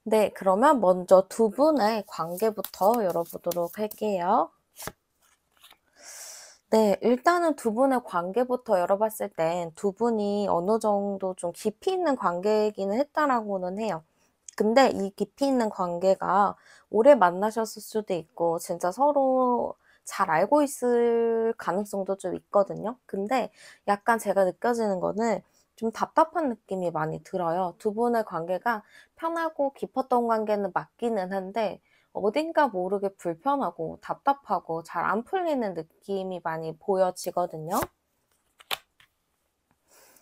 네, 그러면 먼저 두 분의 관계부터 열어보도록 할게요. 네, 일단은 두 분의 관계부터 열어봤을 땐 두 분이 어느 정도 좀 깊이 있는 관계이기는 했다라고는 해요. 근데 이 깊이 있는 관계가 오래 만나셨을 수도 있고 진짜 서로 잘 알고 있을 가능성도 좀 있거든요. 근데 약간 제가 느껴지는 거는 좀 답답한 느낌이 많이 들어요. 두 분의 관계가 편하고 깊었던 관계는 맞기는 한데 어딘가 모르게 불편하고 답답하고 잘 안 풀리는 느낌이 많이 보여지거든요.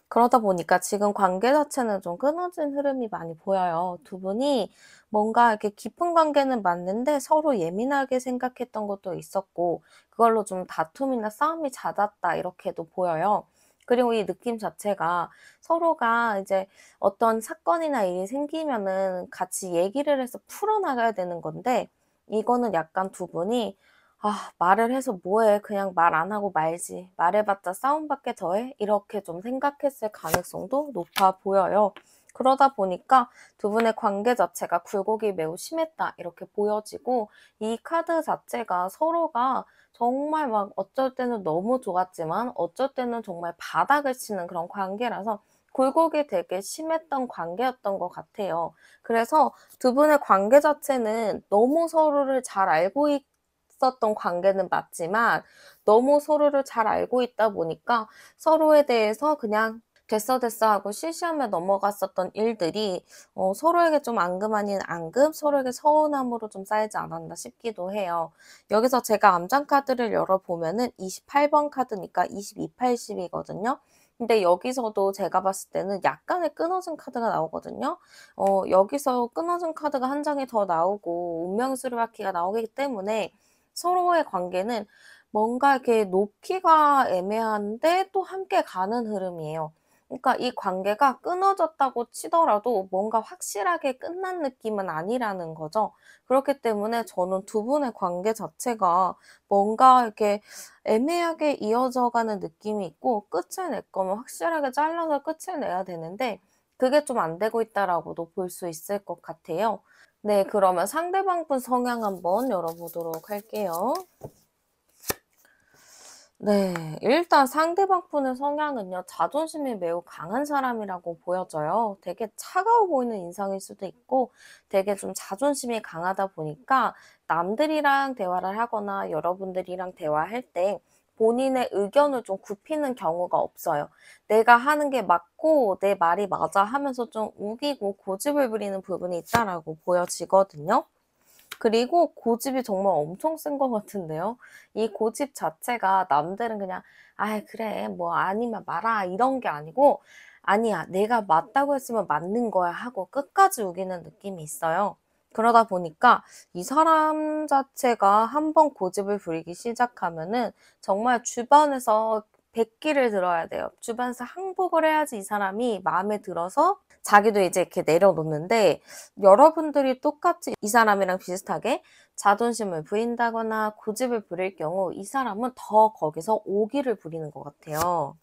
그러다 보니까 지금 관계 자체는 좀 끊어진 흐름이 많이 보여요. 두 분이 뭔가 이렇게 깊은 관계는 맞는데 서로 예민하게 생각했던 것도 있었고 그걸로 좀 다툼이나 싸움이 잦았다 이렇게도 보여요. 그리고 이 느낌 자체가 서로가 이제 어떤 사건이나 일이 생기면은 같이 얘기를 해서 풀어나가야 되는 건데 이거는 약간 두 분이 '아 말을 해서 뭐 해. 그냥 말 안 하고 말지. 말해봤자 싸움밖에 더해?' 이렇게 좀 생각했을 가능성도 높아 보여요. 그러다 보니까 두 분의 관계 자체가 굴곡이 매우 심했다 이렇게 보여지고 이 카드 자체가 서로가 정말 막 어쩔 때는 너무 좋았지만 어쩔 때는 정말 바닥을 치는 그런 관계라서 굴곡이 되게 심했던 관계였던 것 같아요. 그래서 두 분의 관계 자체는 너무 서로를 잘 알고 있었던 관계는 맞지만 너무 서로를 잘 알고 있다 보니까 서로에 대해서 그냥 됐어, 됐어 하고 쉬쉬하며 넘어갔었던 일들이 서로에게 좀 앙금 아닌 앙금, 서로에게 서운함으로 좀 쌓이지 않았나 싶기도 해요. 여기서 제가 암장 카드를 열어보면은 28번 카드니까 22, 80이거든요. 근데 여기서도 제가 봤을 때는 약간의 끊어진 카드가 나오거든요. 여기서 끊어진 카드가 한 장이 더 나오고 운명 수레바퀴가 나오기 때문에 서로의 관계는 뭔가 이렇게 놓기가 애매한데 또 함께 가는 흐름이에요. 그러니까 이 관계가 끊어졌다고 치더라도 뭔가 확실하게 끝난 느낌은 아니라는 거죠. 그렇기 때문에 저는 두 분의 관계 자체가 뭔가 이렇게 애매하게 이어져 가는 느낌이 있고 끝을 낼 거면 확실하게 잘라서 끝을 내야 되는데 그게 좀 안 되고 있다라고도 볼 수 있을 것 같아요. 네, 그러면 상대방 분 성향 한번 열어보도록 할게요. 네. 일단 상대방 분의 성향은요. 자존심이 매우 강한 사람이라고 보여져요. 되게 차가워 보이는 인상일 수도 있고 되게 좀 자존심이 강하다 보니까 남들이랑 대화를 하거나 여러분들이랑 대화할 때 본인의 의견을 좀 굽히는 경우가 없어요. 내가 하는 게 맞고 내 말이 맞아 하면서 좀 우기고 고집을 부리는 부분이 있다라고 보여지거든요. 그리고 고집이 정말 엄청 센 것 같은데요. 이 고집 자체가 남들은 그냥 "아이 그래. 뭐 아니면 마라." 이런 게 아니고 "아니야. 내가 맞다고 했으면 맞는 거야." 하고 끝까지 우기는 느낌이 있어요. 그러다 보니까 이 사람 자체가 한번 고집을 부리기 시작하면은 정말 주변에서 백기를 들어야 돼요. 주변에서 항복을 해야지 이 사람이 마음에 들어서 자기도 이제 이렇게 내려놓는데 여러분들이 똑같이 이 사람이랑 비슷하게 자존심을 부린다거나 고집을 부릴 경우 이 사람은 더 거기서 오기를 부리는 것 같아요.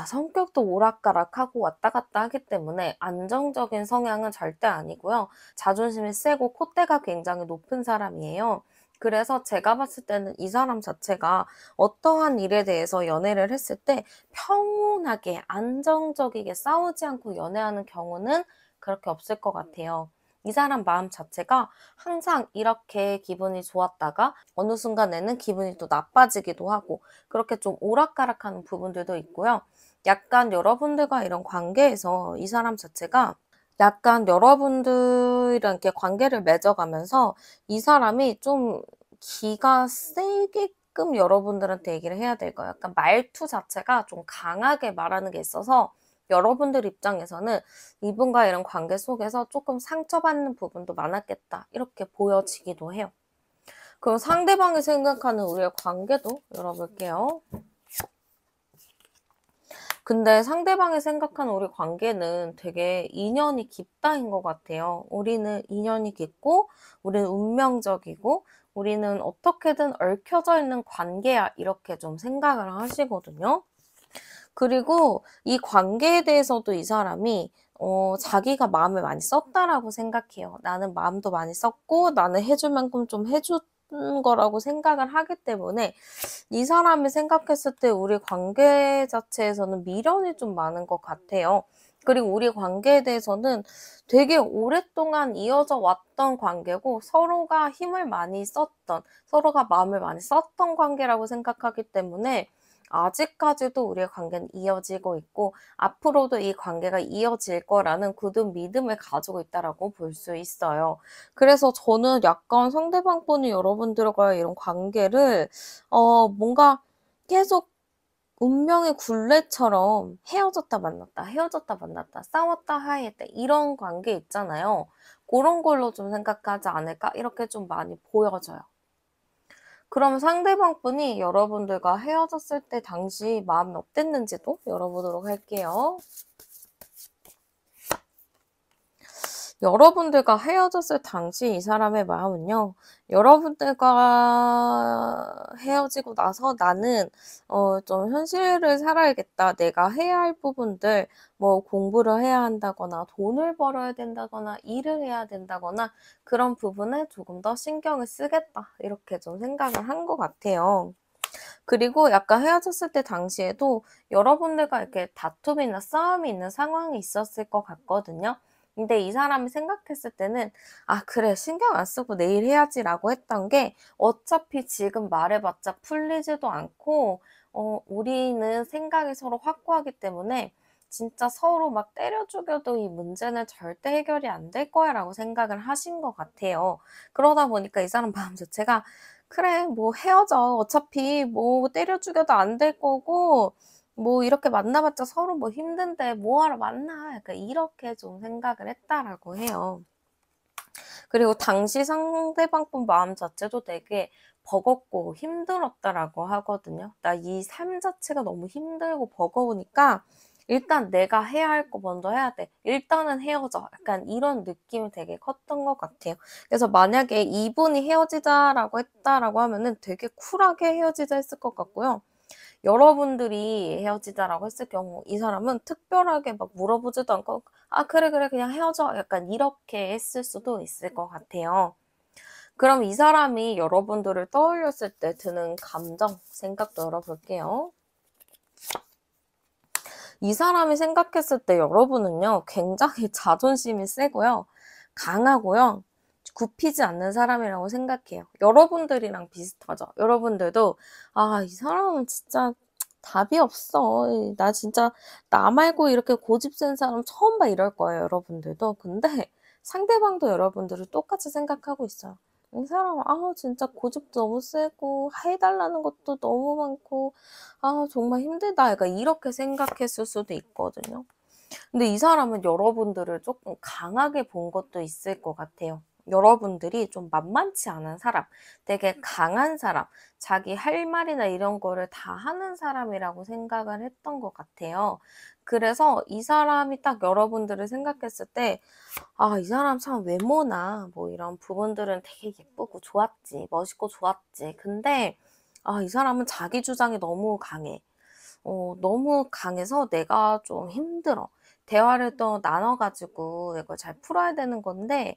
성격도 오락가락하고 왔다 갔다 하기 때문에 안정적인 성향은 절대 아니고요. 자존심이 세고 콧대가 굉장히 높은 사람이에요. 그래서 제가 봤을 때는 이 사람 자체가 어떠한 일에 대해서 연애를 했을 때 평온하게 안정적이게 싸우지 않고 연애하는 경우는 그렇게 없을 것 같아요. 이 사람 마음 자체가 항상 이렇게 기분이 좋았다가 어느 순간에는 기분이 또 나빠지기도 하고 그렇게 좀 오락가락하는 부분들도 있고요. 약간 여러분들과 이런 관계에서 이 사람 자체가 약간 여러분들이랑 이렇게 관계를 맺어가면서 이 사람이 좀 기가 세게끔 여러분들한테 얘기를 해야 될 거예요. 약간 말투 자체가 좀 강하게 말하는 게 있어서 여러분들 입장에서는 이분과 이런 관계 속에서 조금 상처받는 부분도 많았겠다. 이렇게 보여지기도 해요. 그럼 상대방이 생각하는 우리의 관계도 열어볼게요. 근데 상대방이 생각하는 우리 관계는 되게 인연이 깊다인 것 같아요. 우리는 인연이 깊고, 우리는 운명적이고, 우리는 어떻게든 얽혀져 있는 관계야. 이렇게 좀 생각을 하시거든요. 그리고 이 관계에 대해서도 이 사람이 자기가 마음을 많이 썼다라고 생각해요. 나는 마음도 많이 썼고 나는 해줄 만큼 좀 해준 거라고 생각을 하기 때문에 이 사람이 생각했을 때 우리 관계 자체에서는 미련이 좀 많은 것 같아요. 그리고 우리 관계에 대해서는 되게 오랫동안 이어져 왔던 관계고 서로가 힘을 많이 썼던, 서로가 마음을 많이 썼던 관계라고 생각하기 때문에 아직까지도 우리의 관계는 이어지고 있고 앞으로도 이 관계가 이어질 거라는 굳은 믿음을 가지고 있다라고 볼 수 있어요. 그래서 저는 약간 상대방분이 여러분들과의 이런 관계를 뭔가 계속 운명의 굴레처럼 헤어졌다 만났다, 헤어졌다 만났다, 싸웠다 화해했다 이런 관계 있잖아요. 고런 걸로 좀 생각하지 않을까 이렇게 좀 많이 보여져요. 그럼 상대방 분이 여러분들과 헤어졌을 때 당시 마음이 어땠는지도 열어보도록 할게요. 여러분들과 헤어졌을 당시 이 사람의 마음은요. 여러분들과 헤어지고 나서 '나는 좀 현실을 살아야겠다. 내가 해야 할 부분들 뭐 공부를 해야 한다거나 돈을 벌어야 된다거나 일을 해야 된다거나 그런 부분에 조금 더 신경을 쓰겠다.' 이렇게 좀 생각을 한 것 같아요. 그리고 약간 헤어졌을 때 당시에도 여러분들과 이렇게 다툼이나 싸움이 있는 상황이 있었을 것 같거든요. 근데 이 사람이 생각했을 때는 '아 그래 신경 안 쓰고 내일 해야지.'라고 했던 게 어차피 지금 말해 봤자 풀리지도 않고 우리는 생각이 서로 확고하기 때문에 진짜 서로 막 때려 죽여도 이 문제는 절대 해결이 안 될 거야라고 생각을 하신 것 같아요. 그러다 보니까 이 사람 마음 자체가 '그래 뭐 헤어져. 어차피 뭐 때려 죽여도 안 될 거고 뭐 이렇게 만나 봤자 서로 뭐 힘든데 뭐하러 만나.' 약간 이렇게 좀 생각을 했다라고 해요. 그리고 당시 상대방 분 마음 자체도 되게 버겁고 힘들었다라고 하거든요. "나 이 삶 자체가 너무 힘들고 버거우니까 일단 내가 해야 할 거 먼저 해야 돼. 일단은 헤어져." 약간 이런 느낌이 되게 컸던 것 같아요. 그래서 만약에 이분이 "헤어지자."라고 했다라고 하면은 되게 쿨하게 헤어지자 했을 것 같고요. 여러분들이 헤어지자라고 했을 경우 이 사람은 특별하게 막 물어보지도 않고 "아 그래, 그래. 그냥 헤어져." 약간 이렇게 했을 수도 있을 것 같아요. 그럼 이 사람이 여러분들을 떠올렸을 때 드는 감정, 생각도 열어볼게요. 이 사람이 생각했을 때 여러분은요 굉장히 자존심이 세고요. 강하고요. 굽히지 않는 사람이라고 생각해요. 여러분들이랑 비슷하죠. 여러분들도 '아 이 사람은 진짜 답이 없어. 나 진짜 나 말고 이렇게 고집 센 사람 처음 봐.' 이럴 거예요 여러분들도. 근데 상대방도 여러분들을 똑같이 생각하고 있어요. '이 사람 진짜 고집도 너무 세고 해 달라는 것도 너무 많고 정말 힘들다.' 약간 이렇게 생각했을 수도 있거든요. 근데 이 사람은 여러분들을 쪼끔 강하게 본 것도 있을 것 같아요. 여러분들이 좀 만만치 않은 사람, 되게 강한 사람, 자기 할 말이나 이런 거를 다 하는 사람이라고 생각을 했던 것 같아요. 그래서 이 사람이 딱 여러분들을 생각했을 때 '아 이 사람 참 외모나 뭐 이런 부분들은 되게 예쁘고 좋았지. 멋있고 좋았지. 근데 이 사람은 자기 주장이 너무 강해. 너무 강해서 내가 좀 힘들어. 대화를 또 나눠 가지고 이걸 잘 풀어야 되는 건데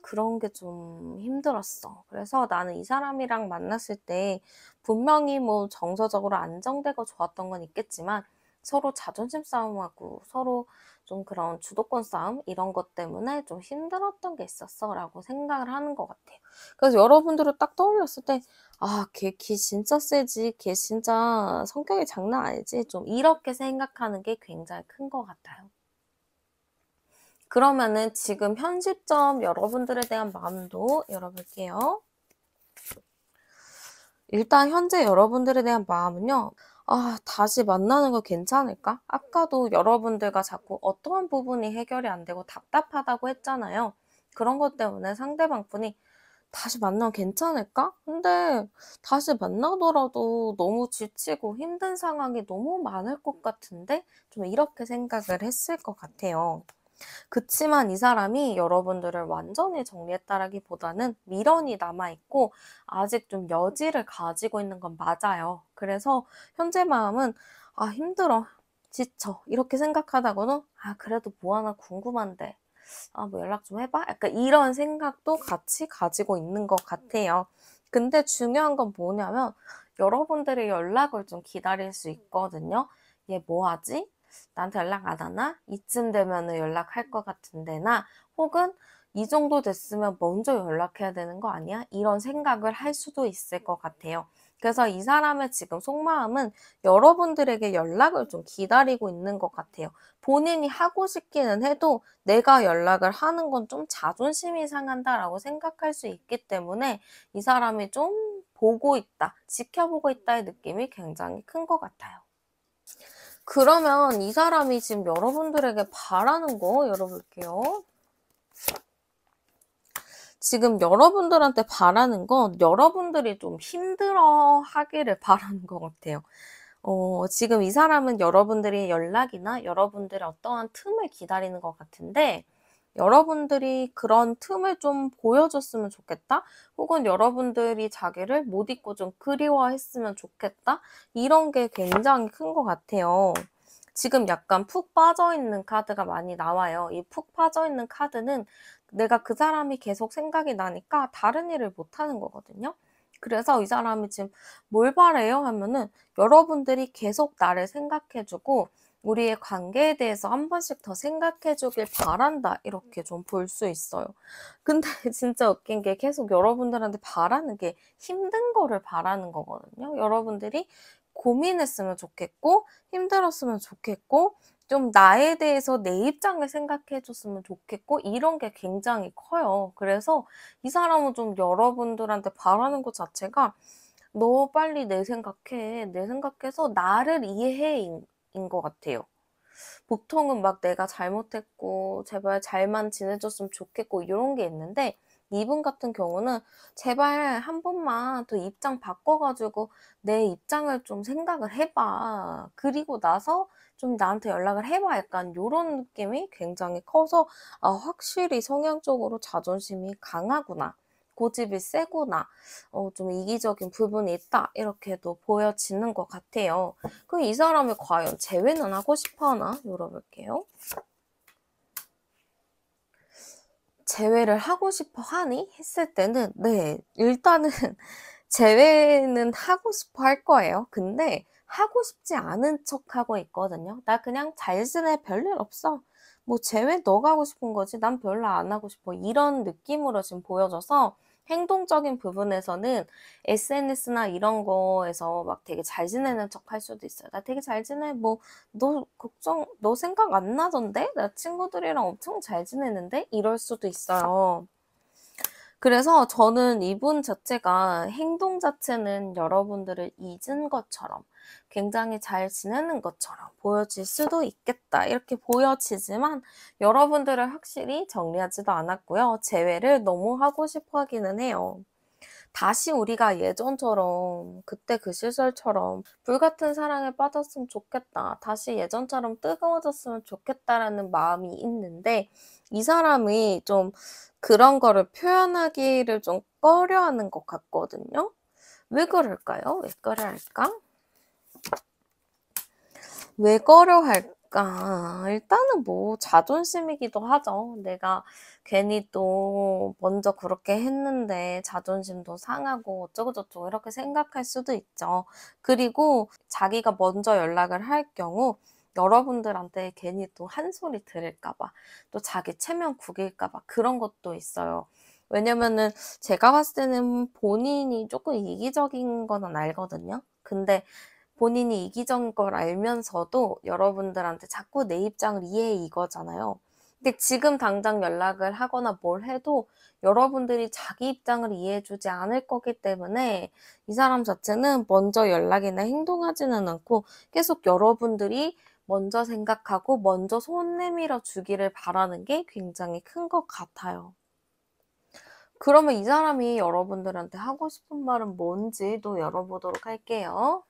그런 게 좀 힘들었어. 그래서 나는 이 사람이랑 만났을 때 분명히 뭐 정서적으로 안정되고 좋았던 건 있겠지만 서로 자존심 싸움하고 서로 좀 그런 주도권 싸움 이런 것 때문에 좀 힘들었던 게 있었어."라고 생각을 하는 것 같아요. 그래서 여러분들을 딱 떠올렸을 때 '걔 기 진짜 세지. 걔 진짜 성격이 장난 아니지.' 좀 이렇게 생각하는 게 굉장히 큰 것 같아요. 그러면은 지금 현 시점 여러분들에 대한 마음도 열어볼게요. 일단 현재 여러분들에 대한 마음은요. '다시 만나는 거 괜찮을까?' 아까도 여러분들과 자꾸 어떠한 부분이 해결이 안 되고 답답하다고 했잖아요. 그런 것 때문에 상대방 분이 '다시 만나면 괜찮을까? 근데 다시 만나더라도 너무 지치고 힘든 상황이 너무 많을 것 같은데?' 좀 이렇게 생각을 했을 것 같아요. 그치만 이 사람이 여러분들을 완전히 정리했다라기보다는 미련이 남아 있고 아직 좀 여지를 가지고 있는 건 맞아요. 그래서 현재 마음은 '아 힘들어. 지쳐. 이렇게 생각하다가는 그래도 뭐 하나 궁금한데. 뭐 연락 좀 해봐? 약간 이런 생각도 같이 가지고 있는 것 같아요. 근데 중요한 건 뭐냐면 여러분들의 연락을 좀 기다릴 수 있거든요. 얘 뭐 하지? 나한테 연락 안 하나? 이쯤 되면은 연락할 것 같은데 나 혹은 이 정도 됐으면 먼저 연락해야 되는 거 아니야? 이런 생각을 할 수도 있을 것 같아요. 그래서 이 사람의 지금 속마음은 여러분들에게 연락을 좀 기다리고 있는 것 같아요. 본인이 하고 싶기는 해도 내가 연락을 하는 건 좀 자존심이 상한다라고 생각할 수 있기 때문에 이 사람이 좀 보고 있다, 지켜보고 있다의 느낌이 굉장히 큰 것 같아요. 그러면 이 사람이 지금 여러분들에게 바라는 거 열어볼게요. 지금 여러분들한테 바라는 건 여러분들이 좀 힘들어 하기를 바라는 것 같아요. 지금 이 사람은 여러분들이 연락이나 여러분들의 어떠한 틈을 기다리는 것 같은데 여러분들이 그런 틈을 좀 보여줬으면 좋겠다. 혹은 여러분들이 자기를 못 잊고 좀 그리워했으면 좋겠다. 이런 게 굉장히 큰 것 같아요. 지금 약간 푹 빠져있는 카드가 많이 나와요. 이 푹 빠져있는 카드는 내가 그 사람이 계속 생각이 나니까 다른 일을 못하는 거거든요. 그래서 이 사람이 지금 뭘 바래요? 하면은 여러분들이 계속 나를 생각해주고 우리의 관계에 대해서 한 번씩 더 생각해주길 바란다. 이렇게 좀 볼 수 있어요. 근데 진짜 웃긴 게 계속 여러분들한테 바라는 게 힘든 거를 바라는 거거든요. 여러분들이 고민했으면 좋겠고 힘들었으면 좋겠고 좀 나에 대해서 내 입장을 생각해 줬으면 좋겠고 이런 게 굉장히 커요. 그래서 이 사람은 좀 여러분들한테 바라는 것 자체가 "너 빨리 내 생각해. 내 생각해서 나를 이해해." 인 것 같아요. 보통은 막 내가 잘못했고 제발 잘만 지내줬으면 좋겠고 이런 게 있는데 이분 같은 경우는 제발 한 번만 더 입장 바꿔 가지고 내 입장을 좀 생각을 해 봐. 그리고 나서 좀 나한테 연락을 해 봐. 약간 요런 느낌이 굉장히 커서 확실히 성향적으로 자존심이 강하구나. 고집이 세구나. 좀 이기적인 부분이 있다. 이렇게도 보여지는 것 같아요. 그럼 이 사람이 과연 재회는 하고 싶어 하나? 열어볼게요. 재회를 하고 싶어 하니? 했을 때는 네, 일단은 재회는 하고 싶어 할 거예요. 근데 하고 싶지 않은 척하고 있거든요. 나 그냥 잘 지내, 별일 없어. 뭐 재회 너가 하고 싶은 거지. 난 별로 안 하고 싶어. 이런 느낌으로 지금 보여져서 행동적인 부분에서는 SNS나 이런 거에서 막 되게 잘 지내는 척 할 수도 있어요. 나 되게 잘 지내. 뭐 너 생각 안 나던데? 나 친구들이랑 엄청 잘 지내는데? 이럴 수도 있어요. 그래서 저는 이분 자체가 행동 자체는 여러분들을 잊은 것처럼 굉장히 잘 지내는 것처럼 보여질 수도 있겠다. 이렇게 보여지지만 여러분들을 확실히 정리하지도 않았고요. 재회를 너무 하고 싶어 하기는 해요. 다시 우리가 예전처럼 그때 그 시절처럼 불같은 사랑에 빠졌으면 좋겠다. 다시 예전처럼 뜨거워졌으면 좋겠다라는 마음이 있는데 이 사람이 좀 그런 거를 표현하기를 좀 꺼려하는 것 같거든요. 왜 그럴까요? 왜 꺼려할까? 왜 꺼려할까? 일단은 뭐 자존심이기도 하죠. 내가 괜히 또 먼저 그렇게 했는데 자존심도 상하고 어쩌고저쩌고 이렇게 생각할 수도 있죠. 그리고 자기가 먼저 연락을 할 경우 여러분들한테 괜히 또 한 소리 들을까 봐, 또 자기 체면 구길까 봐 그런 것도 있어요. 왜냐면은 제가 봤을 때는 본인이 조금 이기적인 거는 알거든요. 근데 본인이 이기적인 걸 알면서도 여러분들한테 자꾸 내 입장을 이해해 이거잖아요. 근데 지금 당장 연락을 하거나 뭘 해도 여러분들이 자기 입장을 이해해 주지 않을 거기 때문에 이 사람 자체는 먼저 연락이나 행동하지는 않고 계속 여러분들이 먼저 생각하고 먼저 손 내밀어 주기를 바라는 게 굉장히 큰 것 같아요. 그러면 이 사람이 여러분들한테 하고 싶은 말은 뭔지도 열어보도록 할게요.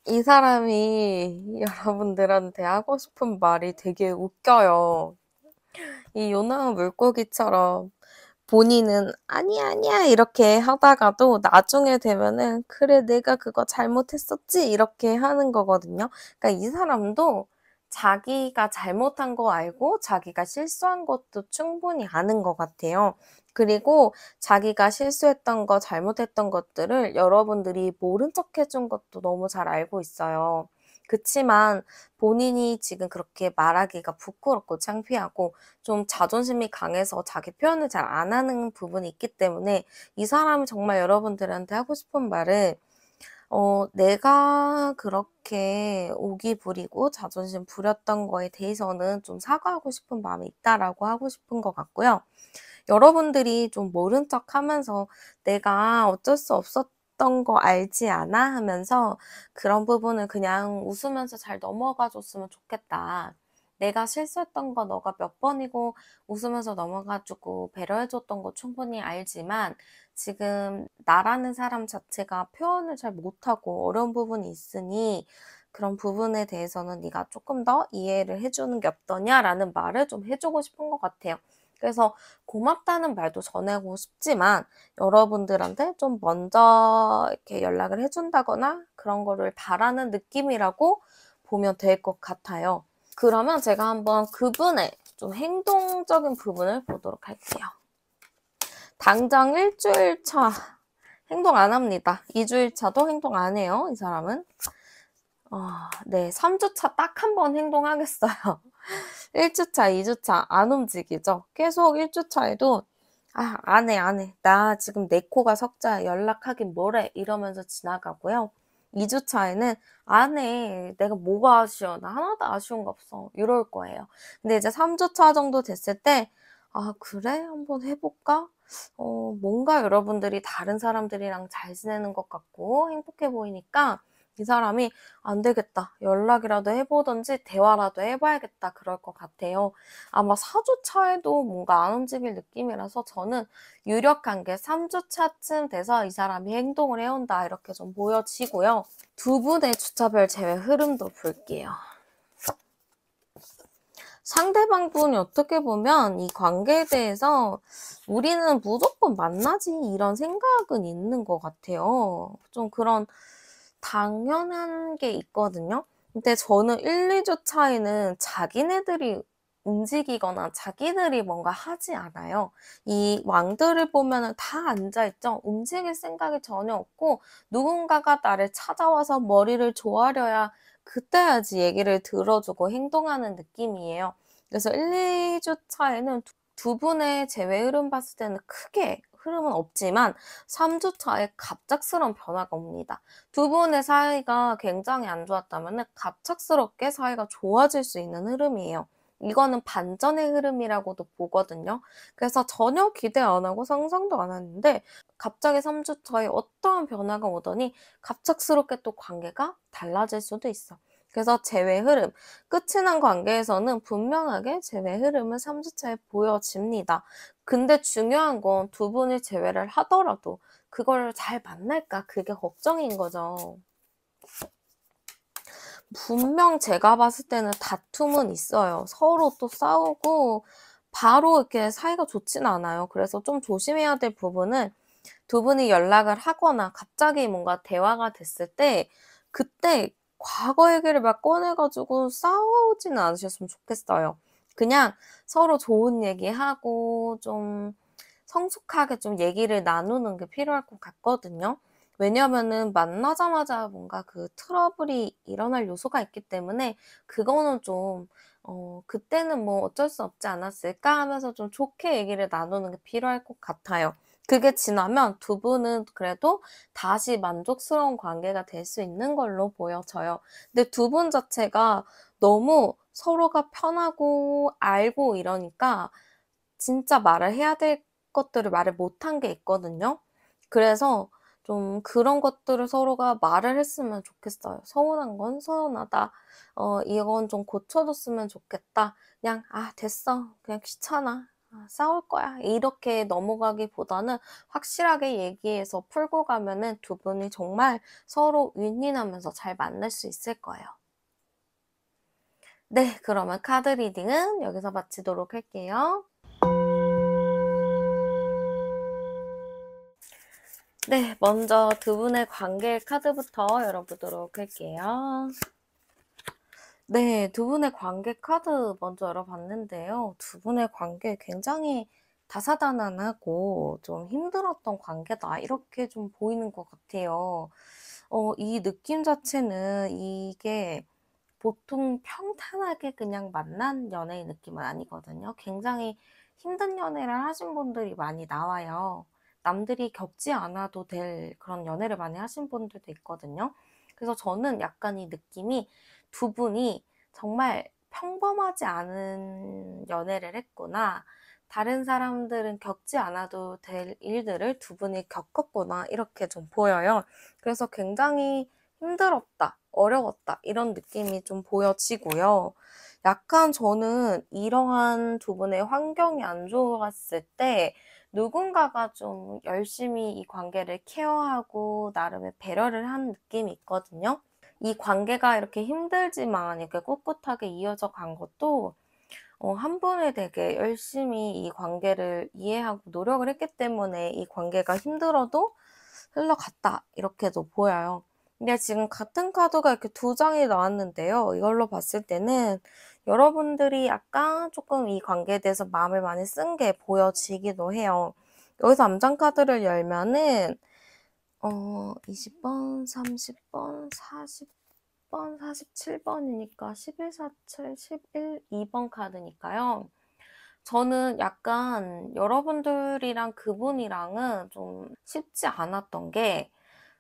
이 사람이 여러분들한테 하고 싶은 말이 되게 웃겨요. 이 요나운 물고기처럼 본인은 "아니야, 아니야." 이렇게 하다가도 나중에 되면은 "그래 내가 그거 잘못했었지." 이렇게 하는 거거든요. 그러니까 이 사람도 자기가 잘못한 거 알고 자기가 실수한 것도 충분히 아는 것 같아요. 그리고 자기가 실수했던 거 잘못했던 것들을 여러분들이 모른 척 해준 것도 너무 잘 알고 있어요. 그치만 본인이 지금 그렇게 말하기가 부끄럽고 창피하고 좀 자존심이 강해서 자기 표현을 잘 안 하는 부분이 있기 때문에 이 사람이 정말 여러분들한테 하고 싶은 말은 "내가 그렇게 오기 부리고 자존심 부렸던 거에 대해서는 좀 사과하고 싶은 마음이 있다."라고 하고 싶은 것 같고요. 여러분들이 좀 모른 척하면서 "내가 어쩔 수 없었던 거 알지 않아?" 하면서 "그런 부분을 그냥 웃으면서 잘 넘어가 줬으면 좋겠다. 내가 실수했던 거 너가 몇 번이고 웃으면서 넘어가 주고 배려해 줬던 거 충분히 알지만 지금 나라는 사람 자체가 표현을 잘 못하고 어려운 부분이 있으니 그런 부분에 대해서는 네가 조금 더 이해를 해 주는 게 어떠냐?"라는 말을 좀 해 주고 싶은 것 같아요. 그래서 고맙다는 말도 전하고 싶지만 여러분들한테 좀 먼저 이렇게 연락을 해 준다거나 그런 거를 바라는 느낌이라고 보면 될 것 같아요. 그러면 제가 한번 그분의 좀 행동적인 부분을 보도록 할게요. 당장 1주일 차 행동 안 합니다. 2주일 차도 행동 안 해요, 이 사람은. 네. 3주 차 딱 한 번 행동하겠어요. 1 주차, 2 주차 안 움직이죠. 계속 1 주차에도 "아 안 해, 안 해. 나 지금 내 코가 석자야. 연락하긴 뭘 해." 이러면서 지나가고요. 2 주차에는 "안 해. 내가 뭐가 아쉬워. 나 하나도 아쉬운 거 없어." 이럴 거예요. 근데 이제 3 주차 정도 됐을 때 '아 그래? 한번 해 볼까?' 뭔가 여러분들이 다른 사람들이랑 잘 지내는 것 같고 행복해 보이니까 이 사람이 '안 되겠다. 연락이라도 해 보든지 대화라도 해 봐야겠다.' 그럴 것 같아요. 아마 4 주 차에도 뭔가 안 움직일 느낌이라서 저는 유력한 게 3 주 차쯤 돼서 '이 사람이 행동을 해 온다.' 이렇게 좀 보여지고요. 두 분의 주차별 제외 흐름도 볼게요. 상대방 분이 어떻게 보면 이 관계에 대해서 '우리는 무조건 만나지.' 이런 생각은 있는 것 같아요. 좀 그런 당연한 게 있거든요. 근데 저는 1-2주 차에는 자기네들이 움직이거나 자기들이 뭔가 하지 않아요. 이 왕들을 보면은 다 앉아 있죠. 움직일 생각이 전혀 없고 누군가가 나를 찾아와서 머리를 조아려야 그때야지 얘기를 들어주고 행동하는 느낌이에요. 그래서 1-2주 차에는 두 분의 재회 흐름 봤을 때는 크게 흐름은 없지만 3주 차에 갑작스러운 변화가 옵니다. 두 분의 사이가 굉장히 안 좋았다면은 갑작스럽게 사이가 좋아질 수 있는 흐름이에요. 이거는 반전의 흐름이라고도 보거든요. 그래서 전혀 기대 안 하고 상상도 안 했는데 갑자기 3주 차에 어떠한 변화가 오더니 갑작스럽게 또 관계가 달라질 수도 있어. 그래서 재회 흐름, 끝이 난 관계에서는 분명하게 재회 흐름은 3 주 차에 보여집니다. 근데 중요한 건 두 분이 재회를 하더라도 그걸 잘 만날까 그게 걱정인 거죠. 분명 제가 봤을 때는 다툼은 있어요. 서로 또 싸우고 바로 이렇게 사이가 좋지는 않아요. 그래서 좀 조심해야 될 부분은 두 분이 연락을 하거나 갑자기 뭔가 대화가 됐을 때 그때 과거 얘기를 막 꺼내 가지고 싸우지는 않으셨으면 좋겠어요. 그냥 서로 좋은 얘기하고 좀 성숙하게 좀 얘기를 나누는 게 필요할 것 같거든요. 왜냐면은 만나자마자 뭔가 그 트러블이 일어날 요소가 있기 때문에 그거는 좀 '그때는 뭐 어쩔 수 없지 않았을까?' 하면서 좀 좋게 얘기를 나누는 게 필요할 것 같아요. 그게 지나면 두 분은 그래도 다시 만족스러운 관계가 될 수 있는 걸로 보여져요. 근데 두 분 자체가 너무 서로가 편하고 알고 이러니까 진짜 말을 해야 될 것들을 말을 못한 게 있거든요. 그래서 좀 그런 것들을 서로가 말을 했으면 좋겠어요. "서운한 건 서운하다. 이건 좀 고쳐 줬으면 좋겠다." 그냥 "아 됐어. 그냥 귀찮아. 아 싸울 거야." 이렇게 넘어가기보다는 확실하게 얘기해서 풀고 가면은 두 분이 정말 서로 윈윈하면서 잘 만날 수 있을 거예요. 네. 그러면 카드 리딩은 여기서 마치도록 할게요. 네, 먼저 두 분의 관계 카드부터 열어보도록 할게요. 네, 두 분의 관계 카드 먼저 열어봤는데요. 두 분의 관계 굉장히 다사다난하고 좀 힘들었던 관계다. 이렇게 좀 보이는 것 같아요. 이 느낌 자체는 이게 보통 평탄하게 그냥 만난 연애의 느낌은 아니거든요. 굉장히 힘든 연애를 하신 분들이 많이 나와요. 남들이 겪지 않아도 될 그런 연애를 많이 하신 분들도 있거든요. 그래서 저는 약간 이 느낌이 두 분이 정말 평범하지 않은 연애를 했구나. 다른 사람들은 겪지 않아도 될 일들을 두 분이 겪었구나. 이렇게 좀 보여요. 그래서 굉장히 힘들었다, 어려웠다, 이런 느낌이 좀 보여지고요. 약간 저는 이러한 두 분의 환경이 안 좋았을 때 누군가가 좀 열심히 이 관계를 케어하고 나름의 배려를 한 느낌이 있거든요. 이 관계가 이렇게 힘들지만 이렇게 꿋꿋하게 이어져 간 것도 한 분이 되게 열심히 이 관계를 이해하고 노력을 했기 때문에 이 관계가 힘들어도 흘러갔다, 이렇게도 보여요. 근데 지금 같은 카드가 이렇게 두 장이 나왔는데요. 이걸로 봤을 때는 여러분들이 약간 조금 이 관계에 대해서 마음을 많이 쓴 게 보여지기도 해요. 여기서 암장 카드를 열면은 20번, 30번, 40번, 47번이니까 11, 47, 11, 2번 카드니까요. 저는 약간 여러분들이랑 그분이랑은 좀 쉽지 않았던 게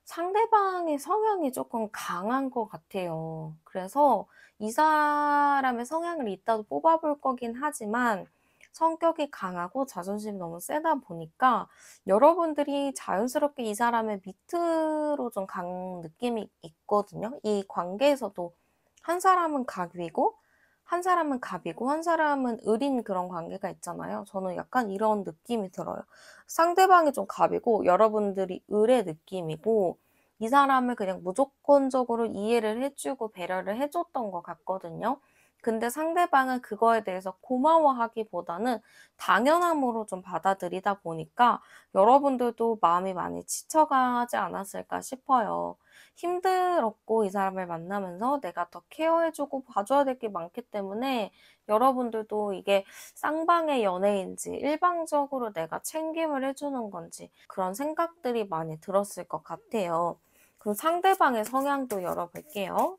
상대방의 성향이 조금 강한 것 같아요. 그래서 이 사람의 성향을 이따도 뽑아볼 거긴 하지만 성격이 강하고 자존심이 너무 세다 보니까 여러분들이 자연스럽게 이 사람의 밑으로 좀 간 느낌이 있거든요. 이 관계에서도 한 사람은 갑이고 한 사람은 갑이고 한 사람은 을인 그런 관계가 있잖아요. 저는 약간 이런 느낌이 들어요. 상대방이 좀 갑이고 여러분들이 을의 느낌이고 이 사람을 그냥 무조건적으로 이해를 해주고 배려를 해줬던 것 같거든요. 근데 상대방은 그거에 대해서 고마워하기보다는 당연함으로 좀 받아들이다 보니까 여러분들도 마음이 많이 지쳐가지 않았을까 싶어요. 힘들었고 이 사람을 만나면서 내가 더 케어해주고 봐줘야 될 게 많기 때문에 여러분들도 이게 쌍방의 연애인지 일방적으로 내가 챙김을 해주는 건지 그런 생각들이 많이 들었을 것 같아요. 그럼 상대방의 성향도 열어볼게요.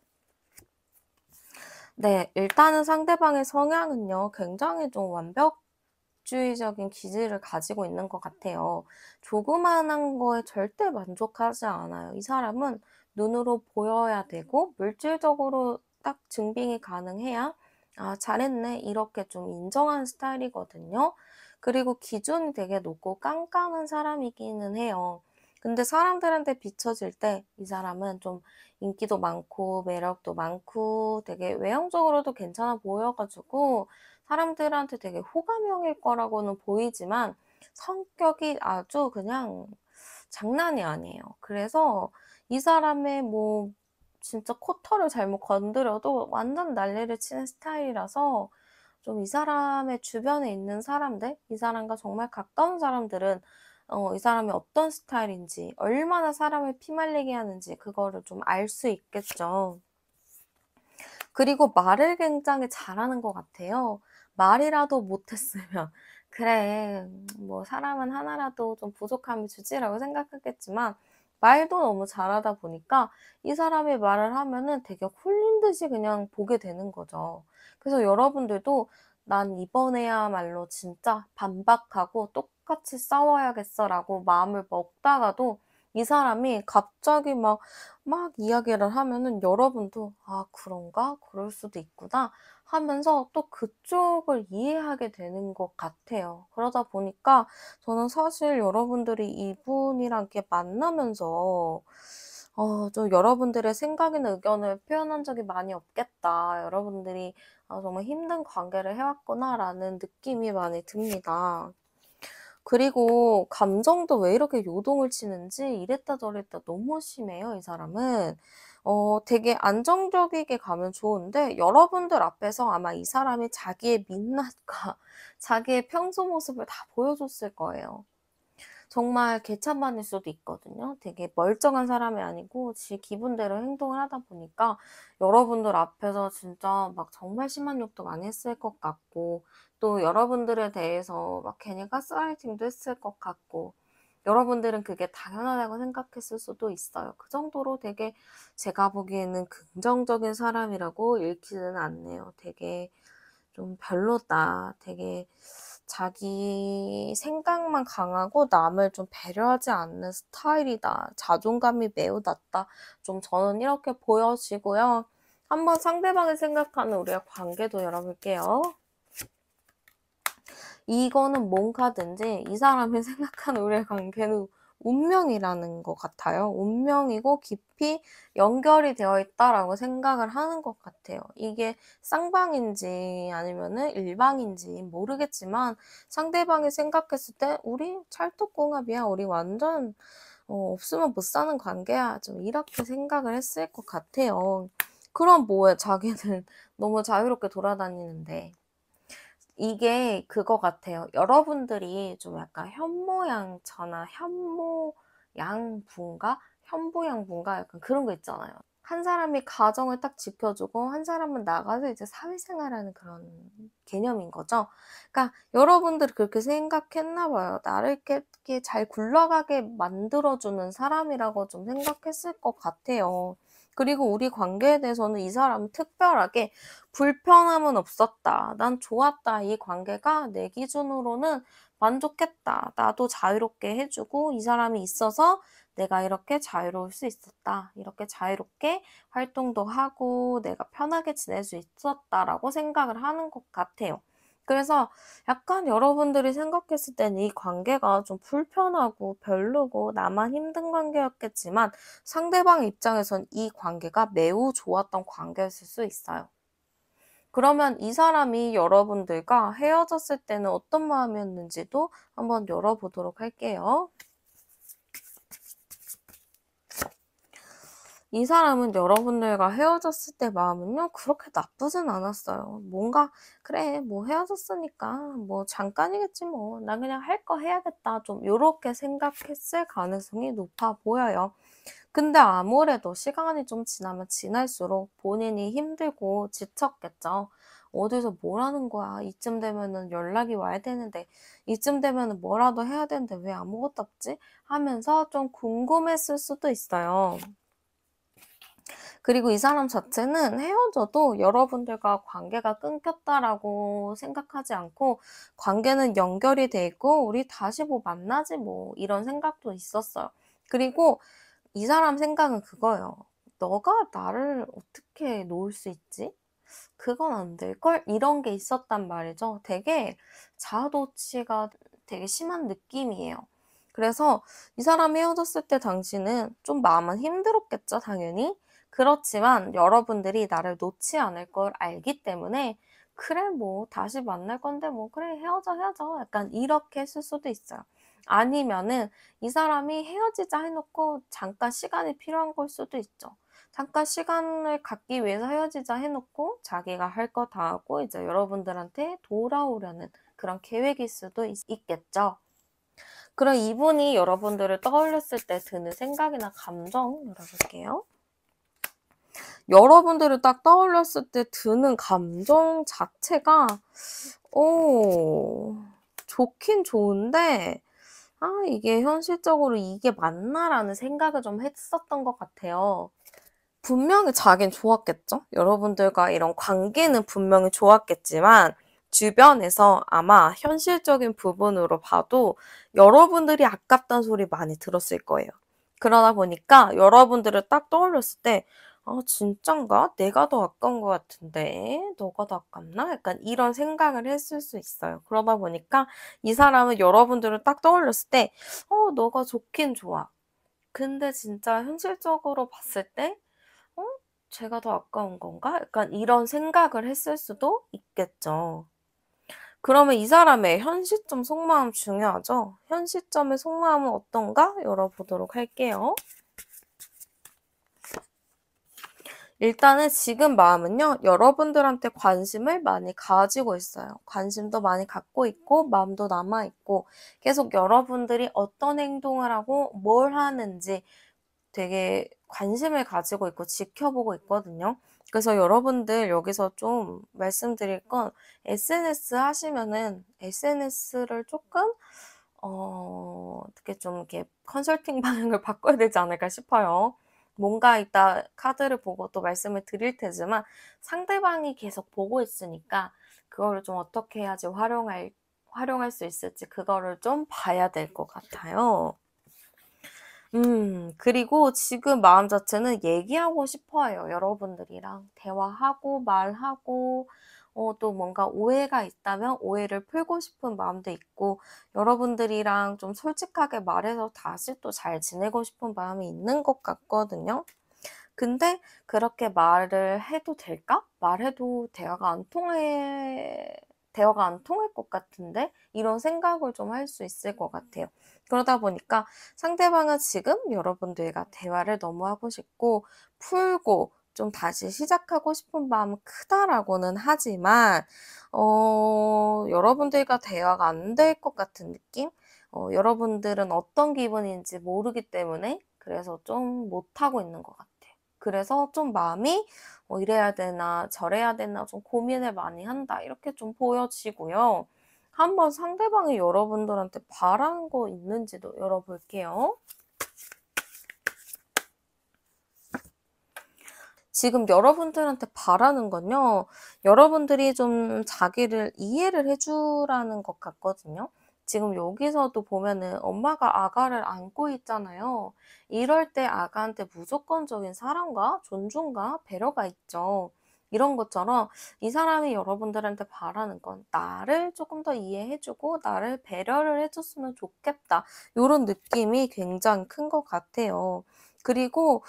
네, 일단은 상대방의 성향은요, 굉장히 좀 완벽주의적인 기질을 가지고 있는 것 같아요. 조그만한 거에 절대 만족하지 않아요. 이 사람은 눈으로 보여야 되고, 물질적으로 딱 증빙이 가능해야, 아, 잘했네, 이렇게 좀 인정하는 스타일이거든요. 그리고 기준이 되게 높고 깐깐한 사람이기는 해요. 근데 사람들한테 비춰질 때 이 사람은 좀 인기도 많고 매력도 많고 되게 외형적으로도 괜찮아 보여가지고 사람들한테 되게 호감형일 거라고는 보이지만 성격이 아주 그냥 장난이 아니에요. 그래서 이 사람의 뭐 진짜 코털을 잘못 건드려도 완전 난리를 치는 스타일이라서 좀 이 사람의 주변에 있는 사람들, 이 사람과 정말 가까운 사람들은 이 사람이 어떤 스타일인지, 얼마나 사람을 피말리게 하는지 그거를 좀 알 수 있겠죠. 그리고 말을 굉장히 잘하는 것 같아요. 말이라도 못했으면 그래, 뭐 사람은 하나라도 좀 부족함이 주지라고 생각했겠지만 말도 너무 잘하다 보니까 이 사람이 말을 하면은 되게 홀린 듯이 그냥 보게 되는 거죠. 그래서 여러분들도 난 이번에야말로 진짜 반박하고 똑같이 싸워야겠어라고 마음을 먹다가도 이 사람이 갑자기 막 이야기를 하면은 여러분도 '아 그런가? 그럴 수도 있구나.' 하면서 또 그쪽을 이해하게 되는 것 같아요. 그러다 보니까 저는 사실 여러분들이 이분이랑 이렇게 만나면서 좀 '여러분들의 생각이나 의견을 표현한 적이 많이 없겠다. 여러분들이 정말 힘든 관계를 해 왔구나.'라는 느낌이 많이 듭니다. 그리고 감정도 왜 이렇게 요동을 치는지 이랬다 저랬다 너무 심해요, 이 사람은. 되게 안정적이게 가면 좋은데 여러분들 앞에서 아마 이 사람이 자기의 민낯과 자기의 평소 모습을 다 보여줬을 거예요. 정말 개찬반일 수도 있거든요. 되게 멀쩡한 사람이 아니고 지 기분대로 행동을 하다 보니까 여러분들 앞에서 진짜 막 정말 심한 욕도 많이 했을 것 같고, 또 여러분들에 대해서 막 괜히 가스라이팅도 했을 것 같고, 여러분들은 그게 당연하다고 생각했을 수도 있어요. 그 정도로 되게 제가 보기에는 긍정적인 사람이라고 읽히지는 않네요. 되게 좀 별로다. 되게 자기 생각만 강하고 남을 좀 배려하지 않는 스타일이다. 자존감이 매우 낮다. 좀 저는 이렇게 보여지고요. 한번 상대방을 생각하는 우리의 관계도 열어볼게요. 이거는 뭔 카드인지 이 사람이 생각하는 우리의 관계는 운명이라는 것 같아요. 운명이고 깊이 연결이 되어 있다라고 생각을 하는 것 같아요. 이게 쌍방인지 아니면은 일방인지 모르겠지만 상대방이 생각했을 때 우리 찰떡궁합이야. 우리 완전 없으면 못 사는 관계야. 좀 이렇게 생각을 했을 것 같아요. 그럼 뭐해? 자기는 너무 자유롭게 돌아다니는데. 이게 그거 같아요. 여러분들이 좀 약간 현모양처나 현모양분가? 현부양분가? 약간 그런 거 있잖아요. 한 사람이 가정을 딱 지켜주고 한 사람은 나가서 이제 사회생활하는 그런 개념인 거죠. 그러니까 여러분들이 그렇게 생각했나 봐요. 나를 이렇게 잘 굴러가게 만들어주는 사람이라고 좀 생각했을 것 같아요. 그리고 우리 관계에 대해서는 이 사람은 특별하게 불편함은 없었다. 난 좋았다. 이 관계가 내 기준으로는 만족했다. 나도 자유롭게 해주고 이 사람이 있어서 내가 이렇게 자유로울 수 있었다. 이렇게 자유롭게 활동도 하고 내가 편하게 지낼 수 있었다라고 생각을 하는 것 같아요. 그래서 약간 여러분들이 생각했을 때는 이 관계가 좀 불편하고 별로고 나만 힘든 관계였겠지만 상대방 입장에선 이 관계가 매우 좋았던 관계였을 수 있어요. 그러면 이 사람이 여러분들과 헤어졌을 때는 어떤 마음이었는지도 한번 열어보도록 할게요. 이 사람은 여러분들과 헤어졌을 때 마음은요, 그렇게 나쁘진 않았어요. 뭔가, 그래, 뭐 헤어졌으니까, 뭐 잠깐이겠지 뭐. 나 그냥 할 거 해야겠다. 좀 요렇게 생각했을 가능성이 높아 보여요. 근데 아무래도 시간이 좀 지나면 지날수록 본인이 힘들고 지쳤겠죠. 어디서 뭘 하는 거야? 이쯤 되면은 연락이 와야 되는데, 이쯤 되면은 뭐라도 해야 되는데 왜 아무것도 없지? 하면서 좀 궁금했을 수도 있어요. 그리고 이 사람 자체는 헤어져도 여러분들과 관계가 끊겼다라고 생각하지 않고 관계는 연결이 돼 있고 우리 다시 뭐 만나지 뭐 이런 생각도 있었어요. 그리고 이 사람 생각은 그거예요. 너가 나를 어떻게 놓을 수 있지? 그건 안 될걸? 이런 게 있었단 말이죠. 되게 자아도취가 되게 심한 느낌이에요. 그래서 이 사람이 헤어졌을 때 당신은 좀 마음은 힘들었겠죠, 당연히. 그렇지만 여러분들이 나를 놓지 않을 걸 알기 때문에 그래, 뭐, 다시 만날 건데, 뭐, 그래, 헤어져, 헤어져. 약간 이렇게 했을 수도 있어요. 아니면은 이 사람이 헤어지자 해놓고 잠깐 시간이 필요한 걸 수도 있죠. 잠깐 시간을 갖기 위해서 헤어지자 해놓고 자기가 할 거 다 하고 이제 여러분들한테 돌아오려는 그런 계획일 수도 있겠죠. 그럼 이분이 여러분들을 떠올렸을 때 드는 생각이나 감정 열어볼게요. 여러분들을 딱 떠올렸을 때 드는 감정 자체가 좋긴 좋은데 이게 현실적으로 이게 맞나라는 생각을 좀 했었던 것 같아요. 분명히 자긴 좋았겠죠? 여러분들과 이런 관계는 분명히 좋았겠지만 주변에서 아마 현실적인 부분으로 봐도 여러분들이 아깝다는 소리 많이 들었을 거예요. 그러다 보니까 여러분들을 딱 떠올렸을 때 진짠가? 내가 더 아까운 것 같은데 너가 더 아깝나? 약간 이런 생각을 했을 수 있어요. 그러다 보니까 이 사람은 여러분들을 딱 떠올렸을 때 너가 좋긴 좋아. 근데 진짜 현실적으로 봤을 때 어? 제가 더 아까운 건가? 약간 이런 생각을 했을 수도 있겠죠. 그러면 이 사람의 현 시점 속마음 중요하죠? 현 시점의 속마음은 어떤가? 열어보도록 할게요. 일단은 지금 마음은요, 여러분들한테 관심을 많이 가지고 있어요. 관심도 많이 갖고 있고, 마음도 남아있고, 계속 여러분들이 어떤 행동을 하고 뭘 하는지 되게 관심을 가지고 있고 지켜보고 있거든요. 그래서 여러분들 여기서 좀 말씀드릴 건 SNS 하시면은 SNS를 조금 어떻게 좀 이렇게 컨설팅 방향을 바꿔야 되지 않을까 싶어요. 뭔가 이따 카드를 보고 또 말씀을 드릴 테지만 상대방이 계속 보고 있으니까 그거를 좀 어떻게 해야지 활용할 수 있을지 그거를 좀 봐야 될 것 같아요. 그리고 지금 마음 자체는 얘기하고 싶어요. 여러분들이랑 대화하고 말하고 또 뭔가 오해가 있다면 오해를 풀고 싶은 마음도 있고 여러분들이랑 좀 솔직하게 말해서 다시 또 잘 지내고 싶은 마음이 있는 것 같거든요. 근데 그렇게 말을 해도 될까? 말해도 대화가 안 통할 것 같은데? 이런 생각을 좀 할 수 있을 것 같아요. 그러다 보니까 상대방은 지금 여러분들과 대화를 너무 하고 싶고 풀고 좀 다시 시작하고 싶은 마음은 크다라고는 하지만 여러분들과 대화가 안 될 것 같은 느낌? 여러분들은 어떤 기분인지 모르기 때문에 그래서 좀 못하고 있는 것 같아요. 그래서 좀 마음이 '이래야 되나 저래야 되나.' 좀 고민을 많이 한다 이렇게 좀 보여지고요. 한번 상대방이 여러분들한테 바라는 거 있는지도 열어볼게요. 지금 여러분들한테 바라는 건요. 여러분들이 좀 자기를 이해를 해 주라는 것 같거든요. 지금 여기서도 보면은 엄마가 아가를 안고 있잖아요. 이럴 때 아가한테 무조건적인 사랑과 존중과 배려가 있죠. 이런 것처럼 이 사람이 여러분들한테 바라는 건 '나를 조금 더 이해해 주고 나를 배려를 해 줬으면 좋겠다.' 요런 느낌이 굉장히 큰 것 같아요. 그리고